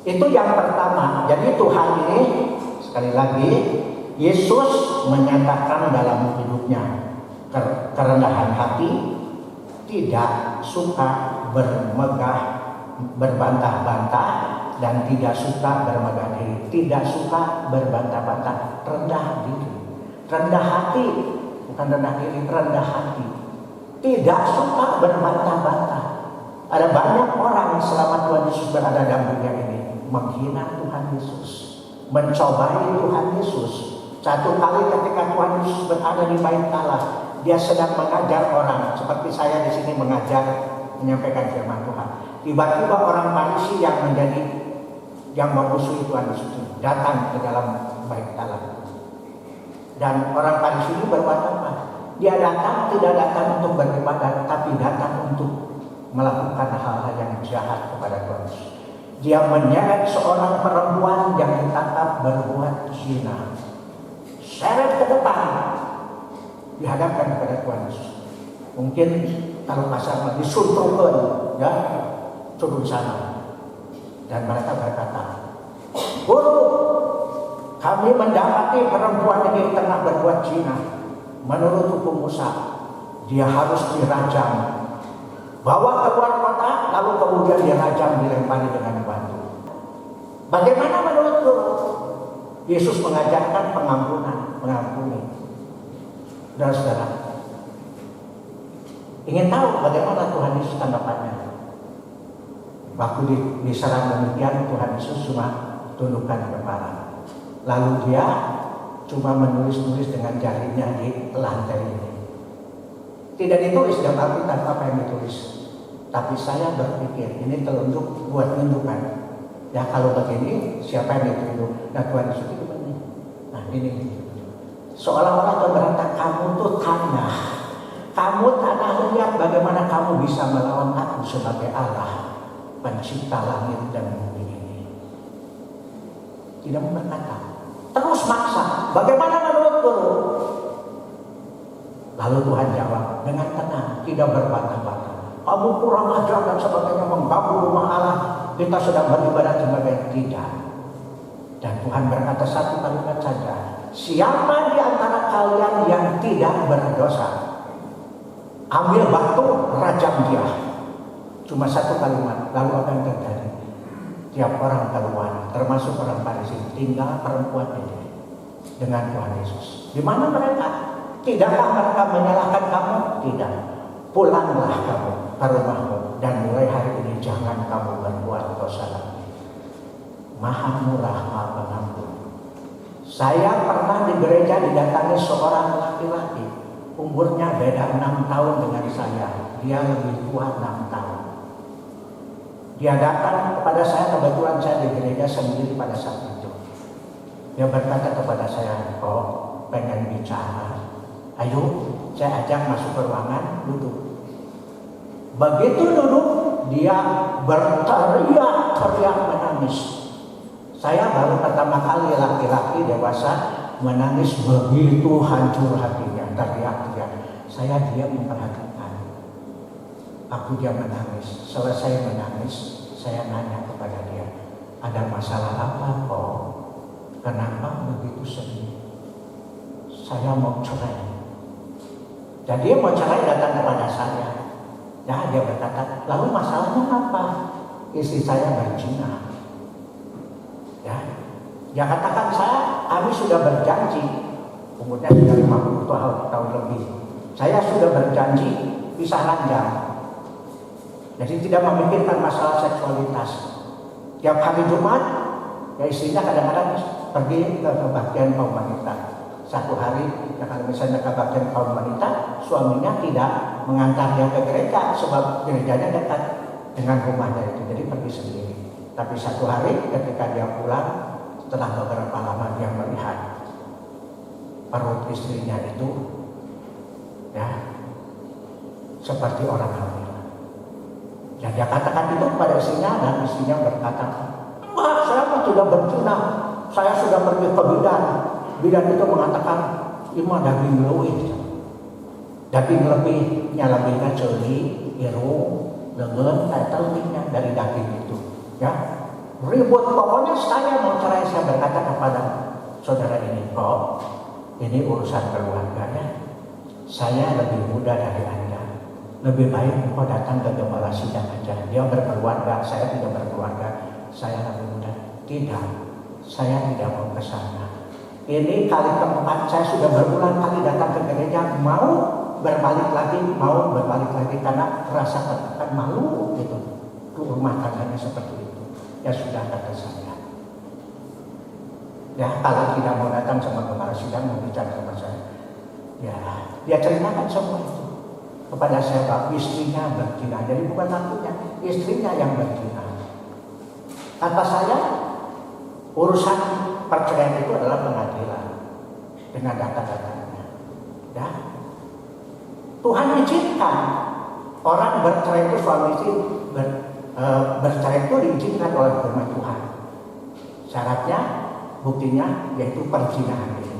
Itu yang pertama. Jadi Tuhan ini, sekali lagi, Yesus menyatakan dalam hidupnya kerendahan hati, tidak suka berbantah-bantah, dan tidak suka bermegah diri. Tidak suka berbantah-bantah, rendah diri, rendah hati, bukan rendah diri, rendah hati. Tidak suka berbantah-bantah. Ada banyak orang selama Tuhan Yesus berada dalam dunia ini menghina Tuhan Yesus, mencobai Tuhan Yesus. Satu kali ketika Tuhan Yesus berada di bait Allah, dia sedang mengajar orang seperti saya di sini mengajar, menyampaikan firman Tuhan. Tiba-tiba orang Farisi yang memusuhi Tuhan Yesus datang ke dalam bait Allah. Dan orang Farisi ini berbuat apa? Dia datang tidak datang untuk beribadah, tapi datang untuk melakukan hal-hal yang jahat kepada Tuhan Yesus. Dia menyeret seorang perempuan yang ditangkap berbuat zina, seret ke depan, dihadapkan kepada Tuhan Yesus. Mungkin kalau kasar disuntrukkan, ya, turun sana. Dan mereka berkata, Guru, kami mendapati perempuan ini tengah berbuat zina. Menurut hukum Musa, dia harus dirajam. Bawa keluar kota, lalu kemudian dirajam, dilempari dengan batu. Bagaimana menurutmu? Yesus mengajarkan pengampunan, mengampuni. Saudara, Ingin tahu bagaimana Tuhan Yesus tanggapannya? Waktu diserang demikian, Tuhan Yesus cuma tundukkan kepala. Lalu dia cuma menulis-nulis dengan jarinya di lantai ini. Tidak ditulis dalam Alkitab apa yang ditulis. Tapi saya berpikir ini telunjuk buat menunjukkan. Ya kalau begini siapa yang ditunjuk? Nah Tuhan Yesus itu begini. Nah ini. Seolah-olah keberatan kamu tuh tanah. Kamu tanah, lihat bagaimana kamu bisa melawan aku sebagai Allah, pencipta langit dan bumi ini. Tidak berkata, terus maksa, bagaimana menurut guru? Lalu Tuhan jawab dengan tenang, tidak berbantah-bantah. Kamu kurang ajar dan sebagainya, mengganggu rumah Allah. Kita sedang beribadah sebagai tidak. Dan Tuhan berkata satu kalimat saja. Siapa di antara kalian yang tidak berdosa? Ambil batu, rajam dia. Cuma satu kalimat, lalu apa yang terjadi? Tiap orang keluar, termasuk orang Farisi, tinggal perempuan ini dengan Tuhan Yesus. Di mana mereka? Tidakkah mereka menyalahkan kamu? Tidak. Pulanglah kamu ke rumahmu dan mulai hari ini jangan kamu berbuat dosa lagi. Maha murah, maha pengampun. Saya pernah di gereja didatangi seorang laki-laki. Umurnya beda 6 tahun dengan saya. Dia lebih tua 6 tahun. Dia datang kepada saya, kebetulan saya di gereja sendiri pada saat itu. Dia berkata kepada saya, "Oh, pengen bicara. Ayo, saya ajak masuk ke ruangan, duduk." Begitu duduk, dia berteriak-teriak menangis. Saya baru pertama kali laki-laki dewasa menangis begitu hancur hatinya, teriak-teriak. Saya diam memperhatikan. Aku dia menangis. Selesai menangis, saya nanya kepada dia, ada masalah apa kok? Kenapa begitu sedih? Saya mau cerai. Dan dia mau cerai datang kepada saya. Ya, dia berkata, lalu masalahnya apa? Istri saya berzina. Ya, dia katakan kami sudah berjanji, umurnya sudah 50 tahun lebih. Saya sudah berjanji pisah ranjang. Jadi tidak memikirkan masalah seksualitas. Tiap hari Jumat, ya istrinya kadang-kadang pergi ke kebaktian kaum wanita. Satu hari, ya kalau misalnya kebaktian kaum wanita, suaminya tidak mengantar dia ke gereja sebab gerejanya dekat dengan rumahnya itu. Jadi pergi sendiri. Tapi satu hari ketika dia pulang, setelah beberapa lama dia melihat perut istrinya itu ya seperti orang hamil. Dan dia katakan itu kepada istrinya dan istrinya berkata, "Mbak, saya kan sudah berzina, saya sudah pergi ke bidan. Bidan itu mengatakan ima daging leuwih. Daging lebihnya celi, irung, lengan, telingnya dari daging itu." Ya, ribut pokoknya saya mau cerai. Saya berkata kepada saudara ini, kok ini urusan keluarganya. Saya lebih muda dari Anda. Lebih baik engkau datang ke gembala sidang aja. Dia berkeluarga, saya tidak berkeluarga. Saya lebih muda. Tidak, saya tidak mau ke sana. Ini kali keempat saya sudah berulang kali datang ke gereja, mau berbalik lagi karena rasa katakan malu gitu. Rumah tangganya seperti itu. Ya sudah, kata saya. Ya kalau tidak mau datang sama gembala sidang mau bicara sama saya. Ya dia ceritakan semua itu kepada saya bahwa istrinya berzina. Jadi bukan akunya, istrinya yang berzina. Kata saya, urusan perceraian itu adalah pengadilan dengan data-datanya. Ya, Tuhan izinkan orang bercerai itu, suami istri bercerai itu diizinkan oleh firman Tuhan. Syaratnya, buktinya yaitu perzinahan ini.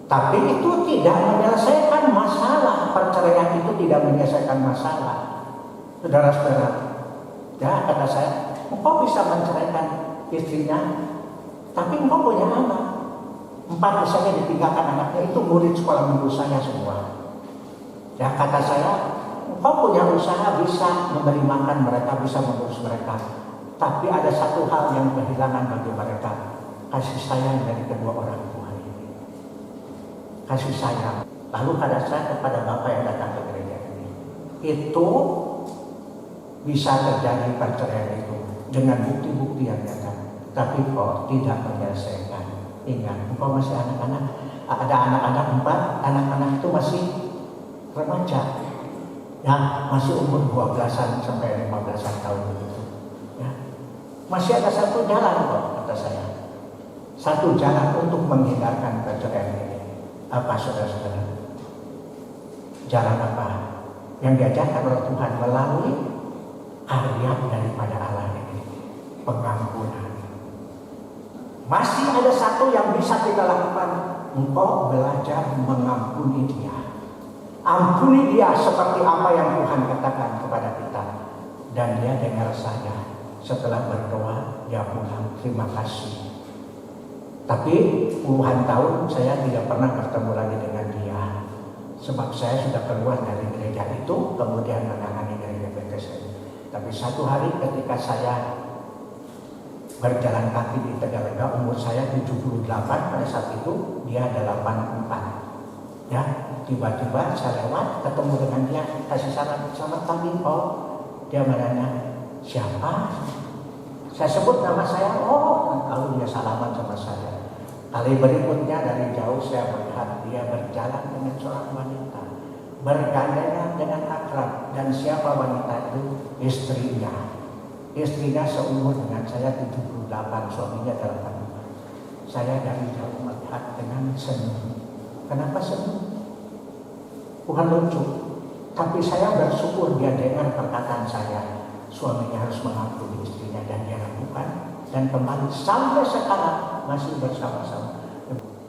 Tapi itu tidak menyelesaikan masalah. Perceraian itu tidak menyelesaikan masalah. Saudara-saudara, ya kata saya, engkau bisa menceraikan istrinya, tapi engkau punya anak. 4 misalnya ditinggalkan anaknya, itu murid sekolah minggu saya semua. Ya kata saya, engkau punya usaha bisa memberi makan mereka, bisa mengurus mereka. Tapi ada satu hal yang kehilangan bagi mereka, kasih sayang dari kedua orang tua ini. Kasih sayang. Lalu kata saya kepada bapak yang datang ke gereja ini, itu bisa terjadi perceraian itu dengan bukti-bukti yang nyata, tapi kok tidak menyelesaikan. Ingat, engkau masih anak-anak, ada anak-anak 4, anak-anak itu masih remaja, ya masih umur 12-an sampai 15-an tahun begitu. Ya. Masih ada satu jalan kok, kata saya. Satu jalan untuk menghindarkan perceraian ini. Apa saudara-saudara? Jalan apa? Yang diajarkan oleh Tuhan melalui karya daripada Allah ini, pengampunan. Masih ada satu yang bisa kita lakukan. Engkau belajar mengampuni dia. Ampuni dia seperti apa yang Tuhan katakan kepada kita. Dan dia dengar saya. Setelah berdoa, dia pulang, terima kasih. Tapi puluhan tahun saya tidak pernah bertemu lagi dengan dia. Sebab saya sudah keluar dari gereja itu, kemudian menangani gereja Bethesda. Tapi satu hari ketika saya berjalan kaki di Tegalega, umur saya 78 pada saat itu, dia 84. Ya, tiba-tiba saya lewat, ketemu dengan dia, kasih salam, selamat pagi Paul. Dia menanya, siapa? Saya sebut nama saya, lalu dia salaman sama saya. Kali berikutnya dari jauh saya melihat dia berjalan dengan seorang wanita, bergandengan dengan akrab, dan siapa wanita itu? Istrinya. Istrinya seumur dengan saya 78, suaminya 85. Saya dari jauh melihat dengan senyum. Kenapa senyum? Bukan lucu, tapi saya bersyukur dia dengar perkataan saya. Suaminya harus mengampuni istrinya dan dia lakukan, dan kembali sampai sekarang masih bersama-sama.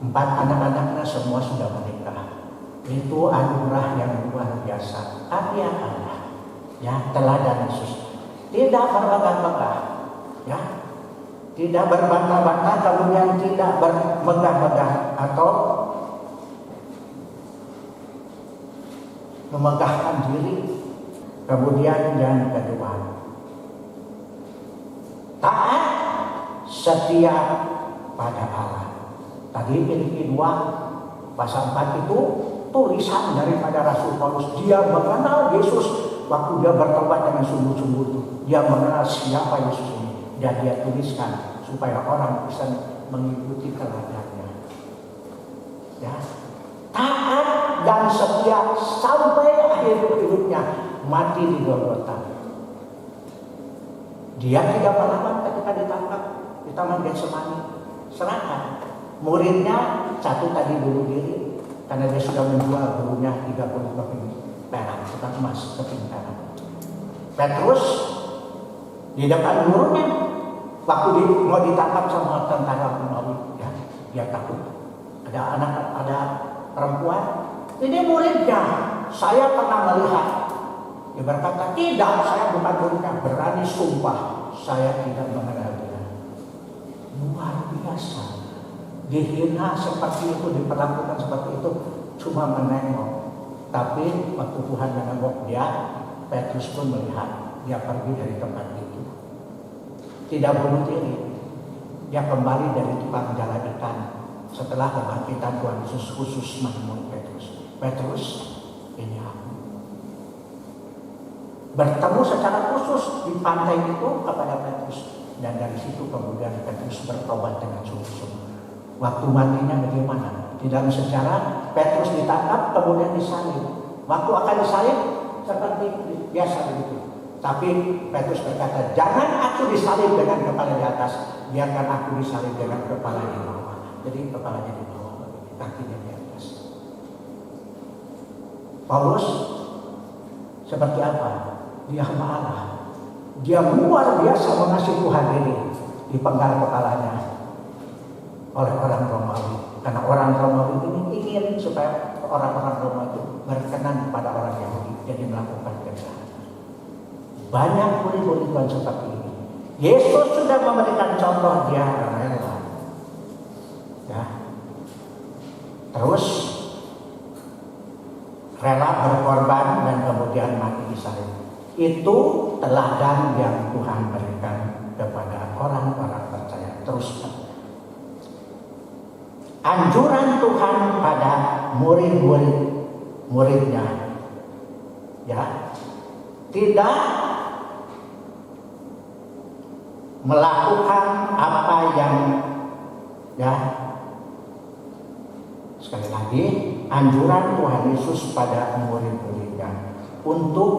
4 anak-anaknya semua sudah menikah. Itu anugerah yang luar biasa. Karya Allah, ya, teladan Yesus. Tidak berbangga-bangga, ya, tidak berbangga-bangga, kemudian tidak bermegah-megah atau memegahkan diri. Kemudian yang kedua, taat setia pada Allah. Tadi Filipi 2 pasal 4 itu tulisan daripada Rasul Paulus. Dia mengenal Yesus waktu dia bertobat dengan sungguh-sungguh. Dia mengenal siapa Yesus ini, dan dia tuliskan supaya orang bisa mengikuti teladannya. Ya, taat dan setia sampai akhir hidupnya, mati di Golgota. Dia tidak melawan ketika ditangkap di Taman Getsemani, serahkan. Muridnya satu tadi bunuh diri karena dia sudah menjual gurunya 30 keping perak, bukan emas, keping perak. Petrus di depan gurunya waktu mau ditangkap sama tentara Romawi, ya, dia takut. Ada perempuan, ini muridnya, saya pernah melihat. Dia berkata, tidak, saya bukan muridnya, berani sumpah, saya tidak mengenal dia. Luar biasa. Dihina seperti itu, diperlakukan seperti itu, cuma menengok. Tapi waktu Tuhan menengok dia, Petrus pun melihat, dia pergi dari tempat itu. Tidak bunuh diri, dia kembali dari tukang jalan ikan. Setelah kebangkitan Tuhan Yesus khusus menemui Petrus. Petrus, ini aku. Bertemu secara khusus di pantai itu kepada Petrus. Dan dari situ kemudian Petrus bertobat dengan sungguh-sungguh. Waktu matinya bagaimana? Di dalam sejarah Petrus ditangkap kemudian disalib. Waktu akan disalib seperti biasa begitu. Tapi Petrus berkata, jangan aku disalib dengan kepala di atas, biarkan aku disalib dengan kepala di bawah. Jadi kepalanya di bawah, kakinya di atas. Paulus seperti apa? Dia hamba Allah. Dia luar biasa mengasihi Tuhan ini, dipenggal kepalanya oleh orang Romawi. Karena orang Romawi ini ingin supaya orang-orang Romawi itu berkenan kepada orang Yahudi, jadi melakukan kejahatan. Banyak murid-murid Tuhan seperti ini. Yesus sudah memberikan contoh, dia rela. Ya. Terus rela berkorban dan kemudian mati di salib. Itu teladan yang Tuhan berikan kepada orang-orang percaya. Terus anjuran Tuhan pada murid-muridnya, ya, tidak melakukan apa yang sekali lagi anjuran Tuhan Yesus pada murid-muridnya untuk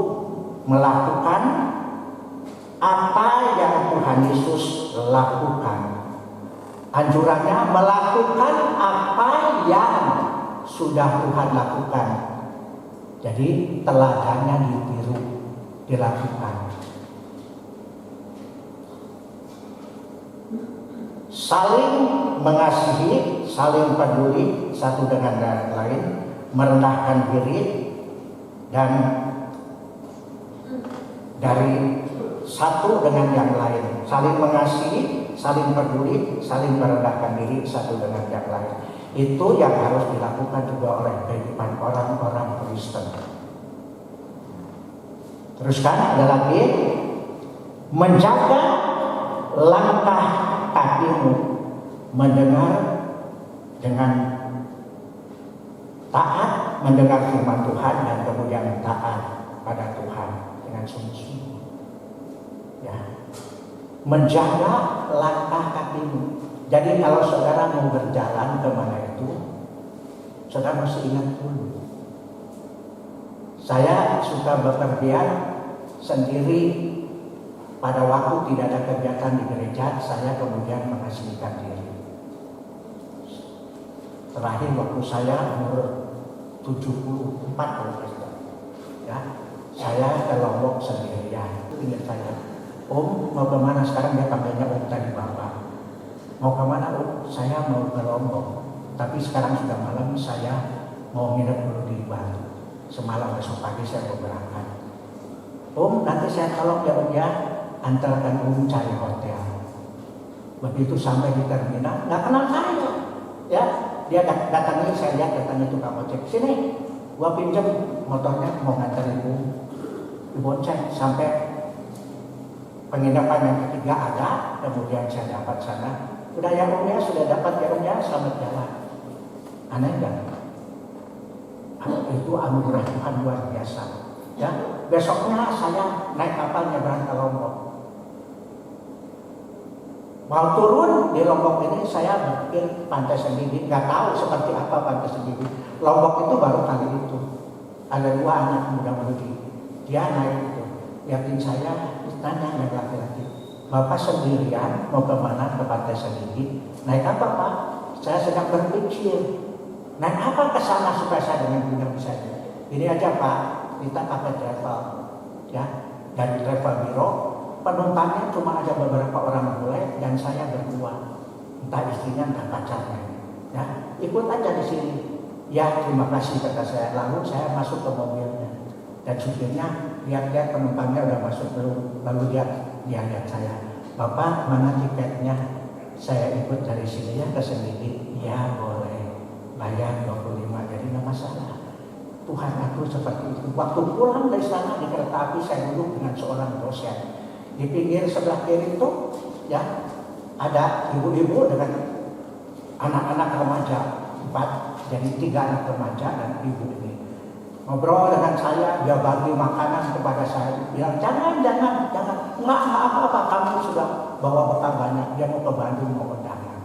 melakukan apa yang Tuhan Yesus lakukan. Anjurannya melakukan apa yang sudah Tuhan lakukan. Jadi teladannya ditiru, dilakukan. Saling mengasihi, saling peduli satu dengan yang lain, merendahkan diri, dan dari satu dengan yang lain, saling mengasihi, saling peduli, saling merendahkan diri satu dengan yang lain. Itu yang harus dilakukan juga oleh kehidupan orang-orang Kristen. Teruskan, ada lagi, menjaga langkah kakimu, mendengar dengan taat, mendengar firman Tuhan dan kemudian taat pada Tuhan dengan sungguh-sungguh. Ya, menjaga langkah kakimu. Jadi kalau saudara mau berjalan kemana itu, saudara mesti ingat dulu. Saya suka bepergian sendiri. Pada waktu tidak ada kegiatan di gereja, saya kemudian mengasingkan diri. Terakhir waktu saya umur 74 kalau tidak, ya, saya ke Lombok sendirian. Itu ingat saya, Om mau kemana sekarang? Dia panggilnya Om tadi Bapak. Mau kemana Om? Saya mau ke Lombok. Tapi sekarang sudah malam, saya mau nginep dulu di Bali. Semalam besok pagi saya mau berangkat. Om nanti saya tolong ya Om ya, antarkan Om cari hotel. Begitu sampai di terminal, nggak kenal saya, ya. Dia datangi, saya lihat datangi tukang ojek. Sini, gua pinjam motornya mau ngantar ibu. Dibonceng sampai penginapan yang ketiga ada, kemudian saya dapat sana. Udah ya Om ya, sudah dapat ya Om ya, selamat jalan. Aneh enggak? Itu anugerah Tuhan luar biasa. Ya, besoknya saya naik kapal nyebrang ke Lombok. Mau turun di Lombok ini saya berpikir Pantai Sendiri, nggak tahu seperti apa Pantai Sendiri. Lombok itu baru kali itu. Ada dua anak muda mudi, dia naik itu, liatin saya, tanya naik laki-laki, Bapak sendirian mau kemana ke Pantai Sendiri? Naik apa Pak? Saya sedang berpikir, naik apa ke sana supaya saya dengan mudah bisa. Ini aja Pak, kita pakai travel, ya, dari travel biro. Penumpangnya cuma ada beberapa orang bule dan saya berdua, entah istrinya entah pacarnya, ya, ikut aja di sini. Ya terima kasih kata saya. Lalu saya masuk ke mobilnya dan supirnya lihat-lihat penumpangnya udah masuk belum, lalu dia lihat saya, Bapak mana tiketnya? Saya ikut dari sini ya ke sendiri. Ya boleh, bayar 25, jadi nggak masalah. Tuhan aku seperti itu. Waktu pulang dari sana di kereta api saya duduk dengan seorang dosen. Di pinggir sebelah kiri itu, ya, ada ibu-ibu dengan anak-anak remaja 4, jadi 3 anak remaja dan ibu ini ngobrol dengan saya. Dia bagi makanan kepada saya, bilang jangan, nggak apa-apa, kamu sudah bawa bekal banyak. Dia mau ke Bandung mau undangan.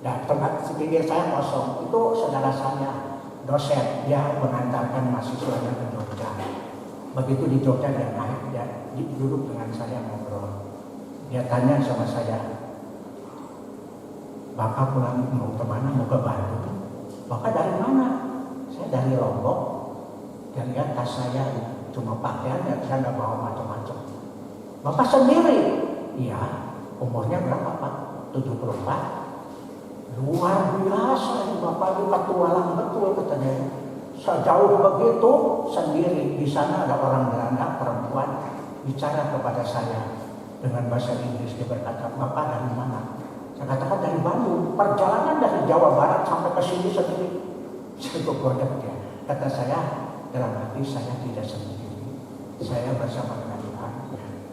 Dan tempat di pinggir saya kosong. Itu saudara saya, dosen, dia mengantarkan mahasiswanya ke Jogja. Begitu di Jogja dia naik, dia duduk dengan saya ngobrol. Dia tanya sama saya, Bapak pulang mau kemana? Mau ke Bandung. Bapak dari mana? Saya dari Lombok. Dia lihat tas saya cuma pakaian dan saya nggak bawa macam-macam. Bapak sendiri? Iya. Umurnya berapa Pak? 74. Luar biasa ini Bapak, itu petualang betul katanya. Sejauh begitu sendiri. Di sana ada orang Belanda perempuan bicara kepada saya dengan bahasa Inggris. Dia berkata, Bapak dari mana? Saya katakan dari Bandung. Perjalanan dari Jawa Barat sampai ke sini sendiri. Saya goda dia. Kata saya, dalam hati saya tidak sendiri. Saya bersama dengan Tuhan.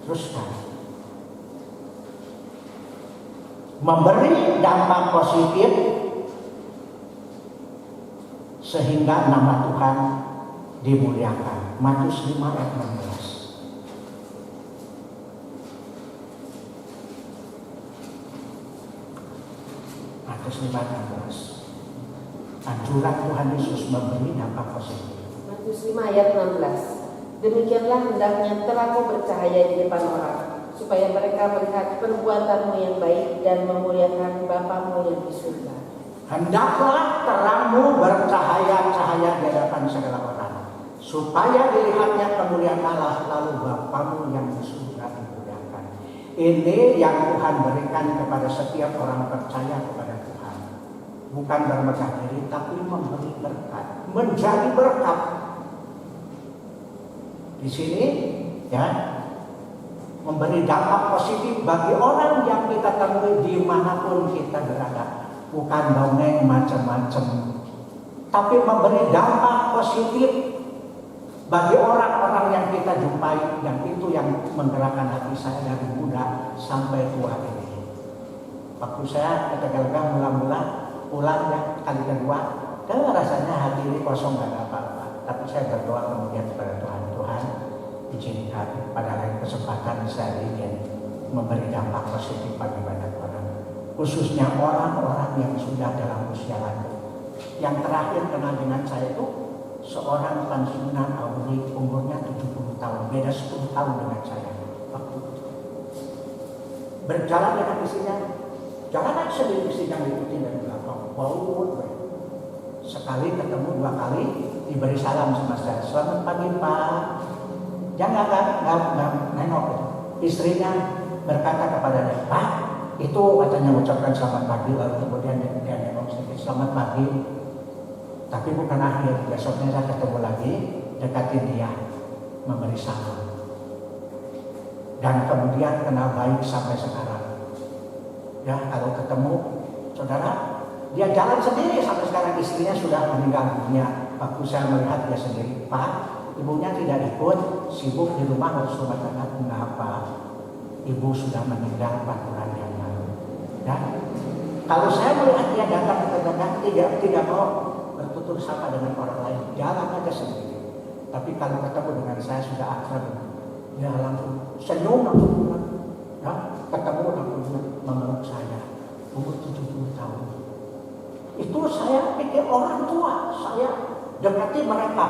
Teruskan. Memberi dampak positif sehingga nama Tuhan dimuliakan. Matius 5 ayat 16. Matius 5:16. Anjuran Tuhan Yesus memberi dampak positif. Matius 5 ayat 16. Demikianlah hendaknya terangmu bercahaya di depan orang, supaya mereka melihat perbuatanmu yang baik dan memuliakan Bapamu yang di surga. Hendaklah terangmu bercahaya-cahaya di hadapan segala orang, supaya dilihatnya kemuliaan Allah, lalu Bapamu yang di surga dimuliakan. Ini yang Tuhan berikan kepada setiap orang percaya kepada Tuhan. Bukan bermegah diri, tapi memberi berkat, menjadi berkat. Di sini, ya, memberi dampak positif bagi orang yang kita temui dimanapun kita berada. Bukan dongeng macam-macam, tapi memberi dampak positif bagi orang-orang yang kita jumpai, yang itu yang menggerakkan hati saya dari muda sampai tua ini. Waktu saya ke Tegalega mula-mula pulang ya kali kedua, rasanya hati ini kosong, gak ada apa-apa. Tapi saya berdoa kemudian kepada Tuhan, izinkan pada lain kesempatan saya ingin memberi dampak positif bagi banyak orang, khususnya orang-orang yang sudah dalam usia lanjut. Yang terakhir kenal dengan saya itu seorang pensiunan Audi, umurnya 70 tahun, beda 10 tahun dengan saya. Waktu itu berjalan dengan istrinya, jalan sendiri, istrinya ngikutin dari belakang, bau. Sekali ketemu, 2 kali diberi salam sama saya, selamat pagi Pak. Jangan nggak nengok itu. Istrinya berkata kepada dia, Pak, itu katanya ucapkan selamat pagi, lalu kemudian dia nengok sedikit, selamat pagi. Tapi bukan akhir, besoknya saya ketemu lagi, dekatin dia, memberi salam. Dan kemudian kenal baik sampai sekarang. Ya, kalau ketemu saudara, dia jalan sendiri sampai sekarang, istrinya sudah meninggal dunia. Waktu saya melihat dia sendiri, Pak, ibunya tidak ikut, sibuk di rumah harus rumah tangga. Mengapa? Ibu sudah meninggal 4 bulan yang lalu. Ya, kalau saya melihat dia datang ke tetangga, tidak mau bertutur sapa dengan orang lain, jalan aja sendiri. Tapi kalau ketemu dengan saya sudah akrab, dia langsung senyum, langsung pulang. Ya, ketemu langsung memeluk saya. Umur 70 tahun. Itu saya pikir orang tua, saya dekati mereka,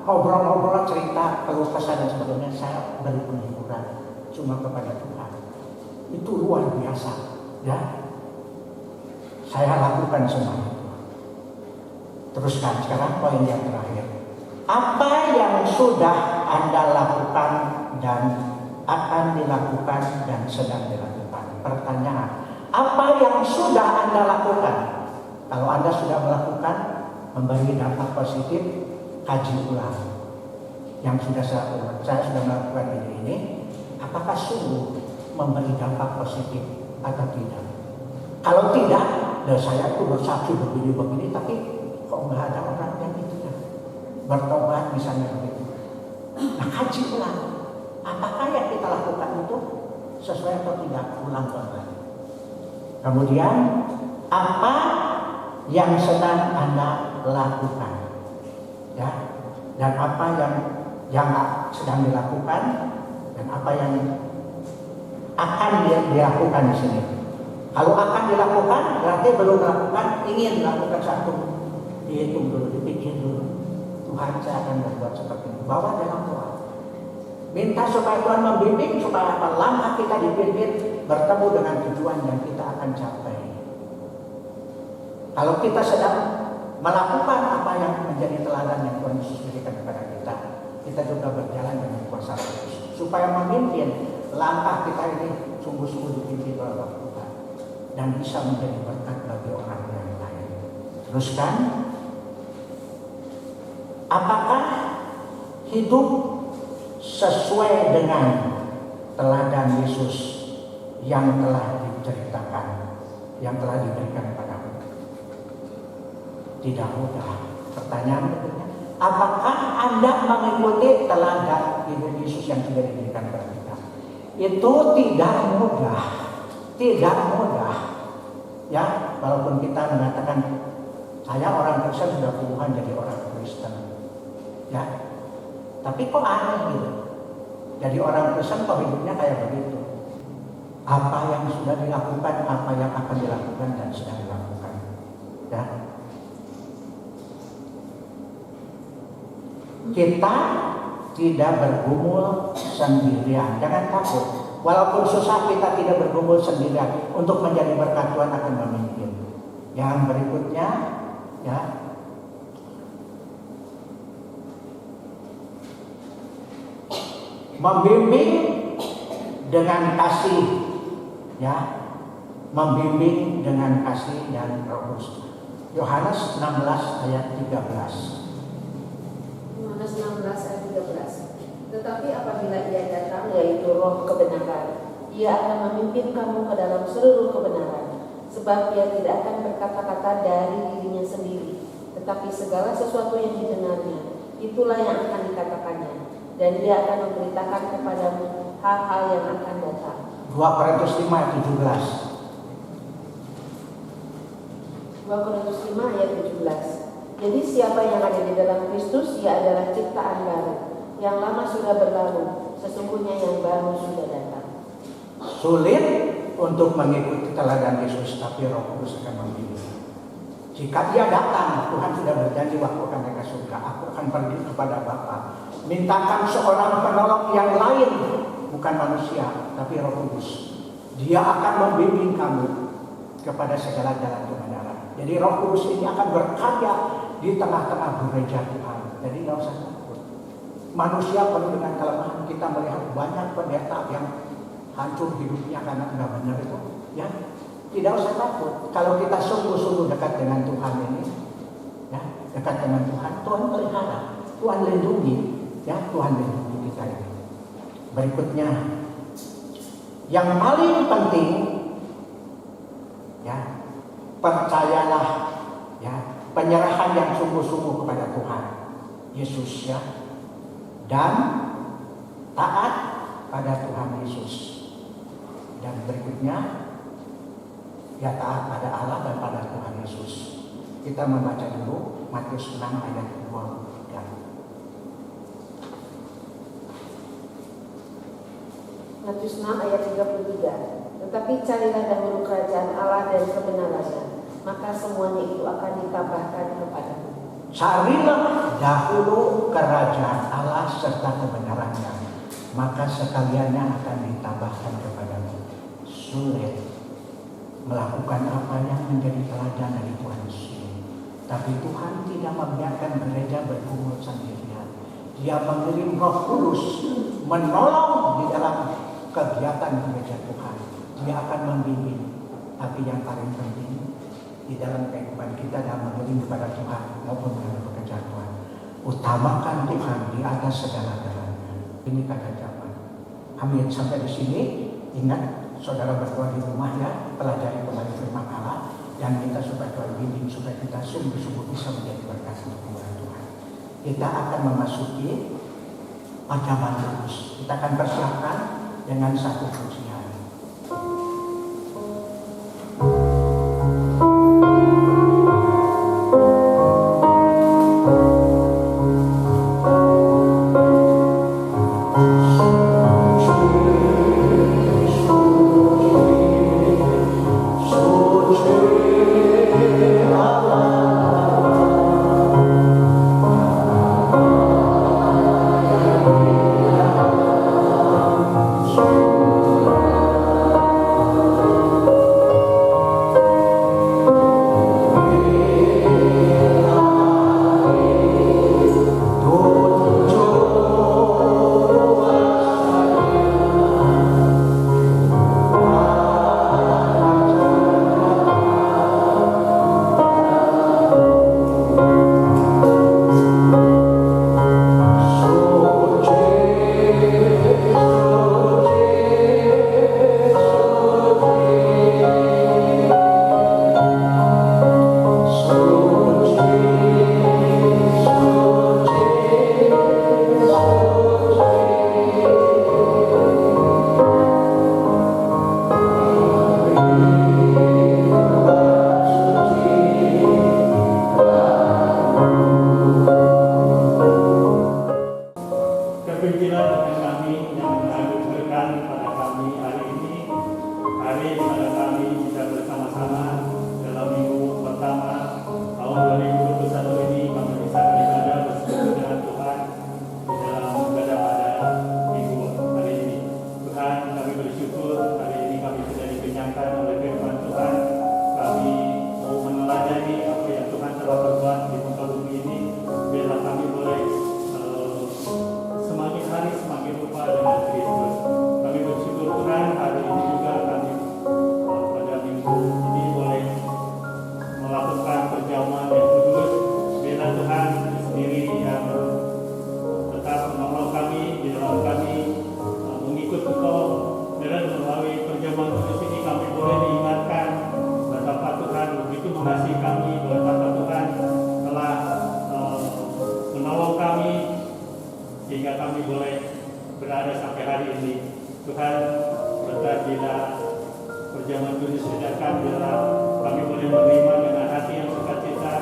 ngobrol-ngobrol, cerita, keluh kesah dan sebagainya. Saya beri penghiburan cuma kepada Tuhan. Itu luar biasa, ya. Saya lakukan semua itu. Teruskan sekarang poin yang terakhir. Apa yang sudah Anda lakukan dan akan dilakukan dan sedang dilakukan? Pertanyaan, apa yang sudah Anda lakukan? Kalau Anda sudah melakukan, memberi dampak positif, kaji ulang. Yang sudah saya sudah melakukan ini, apakah sungguh memberi dampak positif atau tidak? Kalau tidak, saya tuh bersaksi begini, tapi kok nggak ada orang yang itu ya bertobat misalnya begitu. Nah, kaji ulang, apakah yang kita lakukan itu sesuai atau tidak, ulang kembali. Kemudian apa yang sedang Anda lakukan, ya, dan apa yang sedang dilakukan dan apa yang akan dilakukan di sini. Kalau akan dilakukan berarti belum dilakukan, ingin melakukan satu, dihitung dulu, dipikir dulu. Tuhan, saya akan berbuat seperti ini. Bawa dalam doa. Minta supaya Tuhan membimbing, supaya langkah kita dipimpin bertemu dengan tujuan yang kita akan capai. Kalau kita sedang melakukan apa yang menjadi teladan yang Tuhan Yesus berikan kepada kita, kita juga berjalan dengan kuasa Yesus, supaya memimpin langkah kita ini sungguh-sungguh dipimpin oleh Tuhan dan bisa menjadi berkat bagi orang yang lain. Teruskan, apakah hidup sesuai dengan teladan Yesus yang telah diceritakan, yang telah diberikan padamu? Tidak mudah. Pertanyaan berikutnya, apakah Anda mengikuti teladan hidup Yesus yang sudah diberikan kepada kita? Itu tidak mudah. Tidak mudah. Ya, walaupun kita mengatakan saya orang Kristen sudah puluhan jadi orang Kristen. Ya. Tapi kok aneh gitu. Jadi orang Kristen kok hidupnya kayak begitu. Apa yang sudah dilakukan, apa yang akan dilakukan dan sedang dilakukan. Ya. Kita tidak bergumul sendirian. Jangan takut. Walaupun susah, kita tidak bergumul sendirian. Untuk menjadi berkat, Tuhan akan memimpin. Yang berikutnya, ya, membimbing dengan kasih, ya, membimbing dengan kasih dan Roh Kudus. Yohanes 16 ayat 13. Yohanes 16 ayat 13. Tetapi apabila ia datang, yaitu Roh kebenaran, ia akan memimpin kamu ke dalam seluruh kebenaran, sebab ia tidak akan berkata-kata dari dirinya sendiri, tetapi segala sesuatu yang didengarnya, itulah yang akan dikatakannya, dan dia akan memberitakan kepadamu hal-hal yang akan datang. 2 Korintus 5 ayat 17. 2 Korintus 5 ayat 17. Jadi siapa yang ada di dalam Kristus, ia adalah ciptaan baru. Yang lama sudah berlalu, sesungguhnya yang baru sudah datang. Sulit untuk mengikuti teladan Yesus, tapi Roh Kudus akan membimbing. Jika dia datang, Tuhan sudah berjanji waktu akan naik ke surga. Aku akan pergi kepada Bapa. Mintakan seorang penolong yang lain, bukan manusia, tapi Roh Kudus. Dia akan membimbing kamu kepada segala jalan kebenaran. Jadi Roh Kudus ini akan berkarya di tengah-tengah gereja Tuhan. Jadi tidak usah takut. Manusia penuh dengan kelemahan. Kita melihat banyak pendeta yang hancur hidupnya karena tidak benar itu. Ya, tidak usah takut. Kalau kita sungguh-sungguh dekat dengan Tuhan ini, ya, dekat dengan Tuhan, Tuhan pelihara, Tuhan lindungi, ya, Tuhan lindungi kita ini. Berikutnya, yang paling penting, ya, percayalah, ya, penyerahan yang sungguh-sungguh kepada Tuhan Yesus, ya, dan taat pada Tuhan Yesus. Dan berikutnya, ya, taat pada Allah dan pada Tuhan Yesus. Kita membaca dulu Matius 6 ayat 23. Matius 6 ayat 33. Tetapi carilah dahulu kerajaan Allah dan kebenarannya, maka semuanya itu akan ditambahkan kepadamu. Carilah dahulu kerajaan Allah serta kebenarannya, maka sekaliannya akan ditambahkan kepadamu. Sulit melakukan apa yang menjadi teladan dari Tuhan Yesus. Tapi Tuhan tidak membiarkan gereja bergumul sendirian. Dia mengirim Roh Kudus menolong di dalam kegiatan gereja Tuhan. Dia akan membimbing. Tapi yang paling penting di dalam kehidupan kita dalam mengiring kepada Tuhan maupun dalam pekerjaan Tuhan, utamakan Tuhan di atas segala-galanya. Ini kata zaman. Amin. Sampai di sini, ingat, saudara berdoa di rumah, ya, pelajari kembali firman Allah dan minta supaya Tuhan bimbing supaya kita sungguh-sungguh bisa menjadi berkat untuk kemuliaan Tuhan. Kita akan memasuki zaman kudus. Kita akan persiapkan dengan satu pujian. Suci diajarkan biarlah kami boleh menerima dengan hati yang sukacita,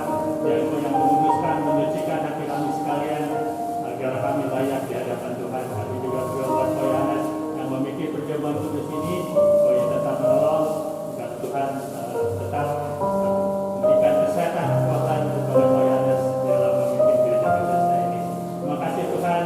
dan yang menguduskan, menyucikan hati kami sekalian, agar kami layak di hadapan Tuhan. Kami juga berdoa buat Yohanes yang memiliki perjamuan kudus ini, supaya tetap menolong, agar Tuhan tetap memberikan kesehatan, kekuatan kepada Yohanes dalam memimpin gereja Bethesda ini. Terima kasih Tuhan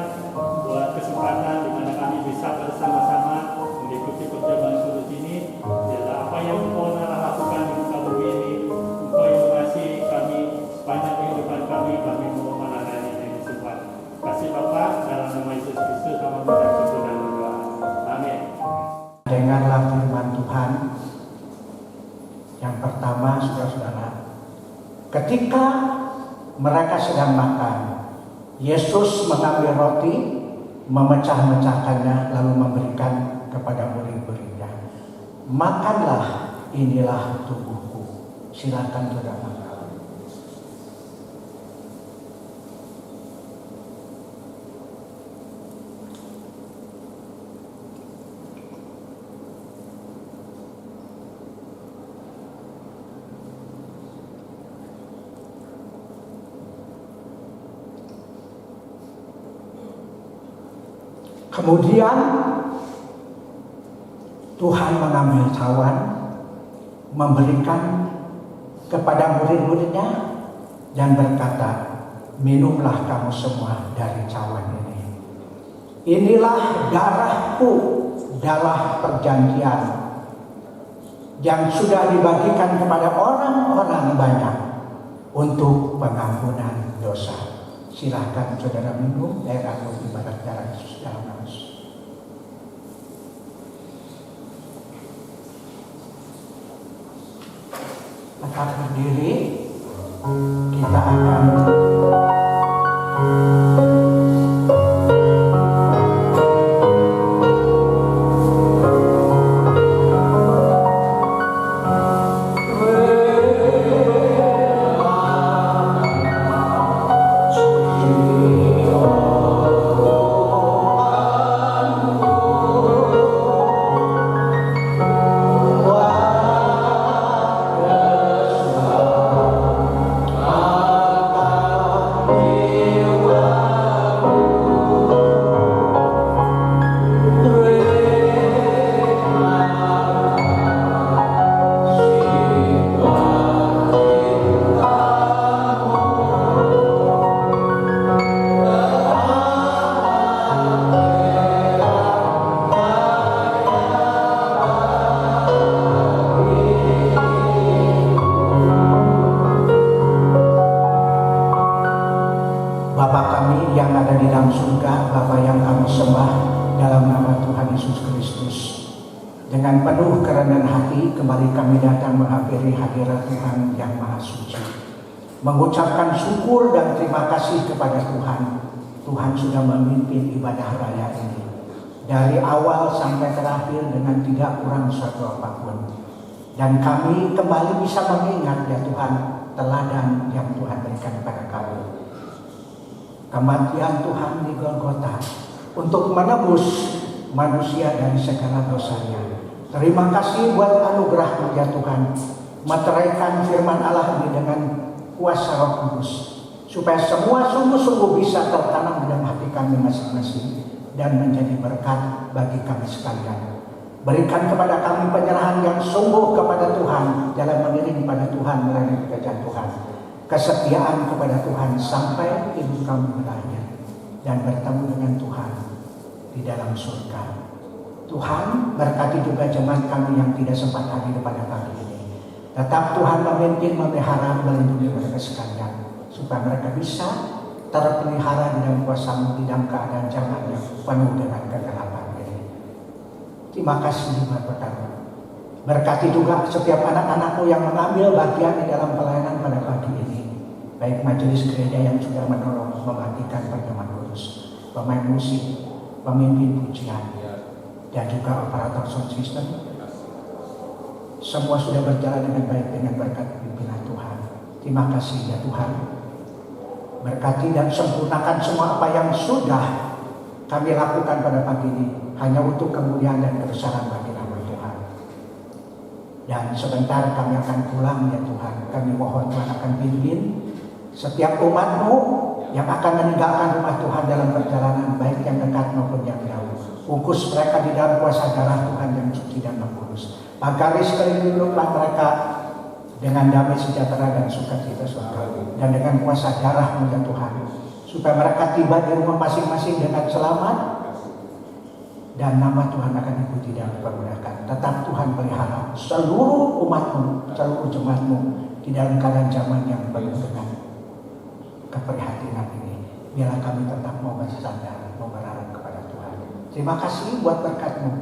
buat kesempatan di mana kami bisa bersama-sama mengikuti perjamuan kudus ini. Biarlah apa yang Engkau telah lakukan di muka bumi ini, Engkau yang mengasihi kami sepanjang kehidupan kami mau melayani ini semua. Kasih Bapa, dalam nama Yesus Kristus kami mengucap syukur dan berdoa. Amin. Dengarlah firman Tuhan. Yang pertama, saudara-saudara, ketika mereka sedang makan, Yesus mengambil roti, memecah-mecahkannya, lalu memberikan kepada murid-muridnya. Makanlah, inilah tubuhku. Silakan saudara makan. Kemudian Tuhan mengambil cawan, memberikan kepada murid-muridnya dan berkata, minumlah kamu semua dari cawan ini. Inilah darahku, darah perjanjian yang sudah dibagikan kepada orang-orang banyak untuk pengampunan dosa. Silahkan saudara minum air atau ibadat darah Yesus dalam nama Yesus. Tetap berdiri, kita akan dengan penuh kerendahan hati kembali kami datang menghampiri hadirat Tuhan yang Maha Suci, mengucapkan syukur dan terima kasih kepada Tuhan. Tuhan sudah memimpin ibadah raya ini dari awal sampai terakhir dengan tidak kurang suatu apapun, dan kami kembali bisa mengingat ya Tuhan teladan yang Tuhan berikan kepada kami, kematian Tuhan di Golgota untuk menebus manusia dari segala dosanya. Terima kasih buat anugerah ya Tuhan, meteraikan firman Allah ini dengan kuasa Roh Kudus, supaya semua sungguh-sungguh bisa tertanam dalam hati kami masing-masing dan menjadi berkat bagi kami sekalian. Berikan kepada kami penyerahan yang sungguh kepada Tuhan dalam mengiring pada Tuhan melalui pekerjaan Tuhan, kesetiaan kepada Tuhan sampai hidup kami berakhir dan bertemu dengan Tuhan di dalam surga. Tuhan berkati juga jemaat kami yang tidak sempat hadir pada pagi ini. Tetap Tuhan memimpin, memelihara, melindungi mereka sekalian, supaya mereka bisa terpelihara di dalam kuasa-Mu di dalam keadaan zaman yang penuh dengan kegelapan ini. Terima kasih buat pertama. Berkati juga setiap anak-anak-Mu yang mengambil bagian di dalam pelayanan pada pagi ini, baik majelis gereja yang sudah menolong membagikan perjamuan kudus, pemain musik, pemimpin pujian, dan juga operator sound system. Semua sudah berjalan dengan baik dengan berkat pimpinan Tuhan. Terima kasih ya Tuhan. Berkati dan sempurnakan semua apa yang sudah kami lakukan pada pagi ini, hanya untuk kemuliaan dan kebesaran bagi nama Tuhan. Dan sebentar kami akan pulang ya Tuhan. Kami mohon Tuhan akan pimpin setiap umat-Mu yang akan meninggalkan rumah Tuhan dalam perjalanan, baik yang dekat maupun yang jauh. Bungkus mereka di dalam kuasa darah Tuhan yang suci dan kudus. Pagari sekeliling hiduplah mereka dengan damai sejahtera dan sukacita surgawi, dan dengan kuasa darah-Mu ya Tuhan, supaya mereka tiba di rumah masing-masing dengan selamat, dan nama Tuhan akan dipuji dan dipermuliakan. Tetap Tuhan pelihara seluruh umat-Mu, seluruh jemaat-Mu di dalam keadaan zaman yang penuh dengan keprihatinan ini. Biarlah kami tetap mau bersandar, mau berharap kepada Tuhan. Terima kasih buat berkat-Mu.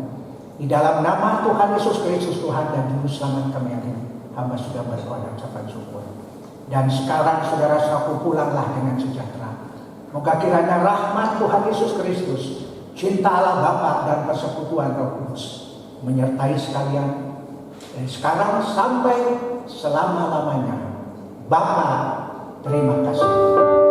Di dalam nama Tuhan Yesus Kristus, Tuhan dan Juru Selamat kami yang hidup, hamba sudah berdoa dan ucapan syukur. Dan sekarang saudara-saudaraku, pulanglah dengan sejahtera. Moga kiranya rahmat Tuhan Yesus Kristus, cinta Allah Bapa dan persekutuan Roh Kudus menyertai sekalian dari sekarang sampai selama-lamanya. Bapa, terima kasih.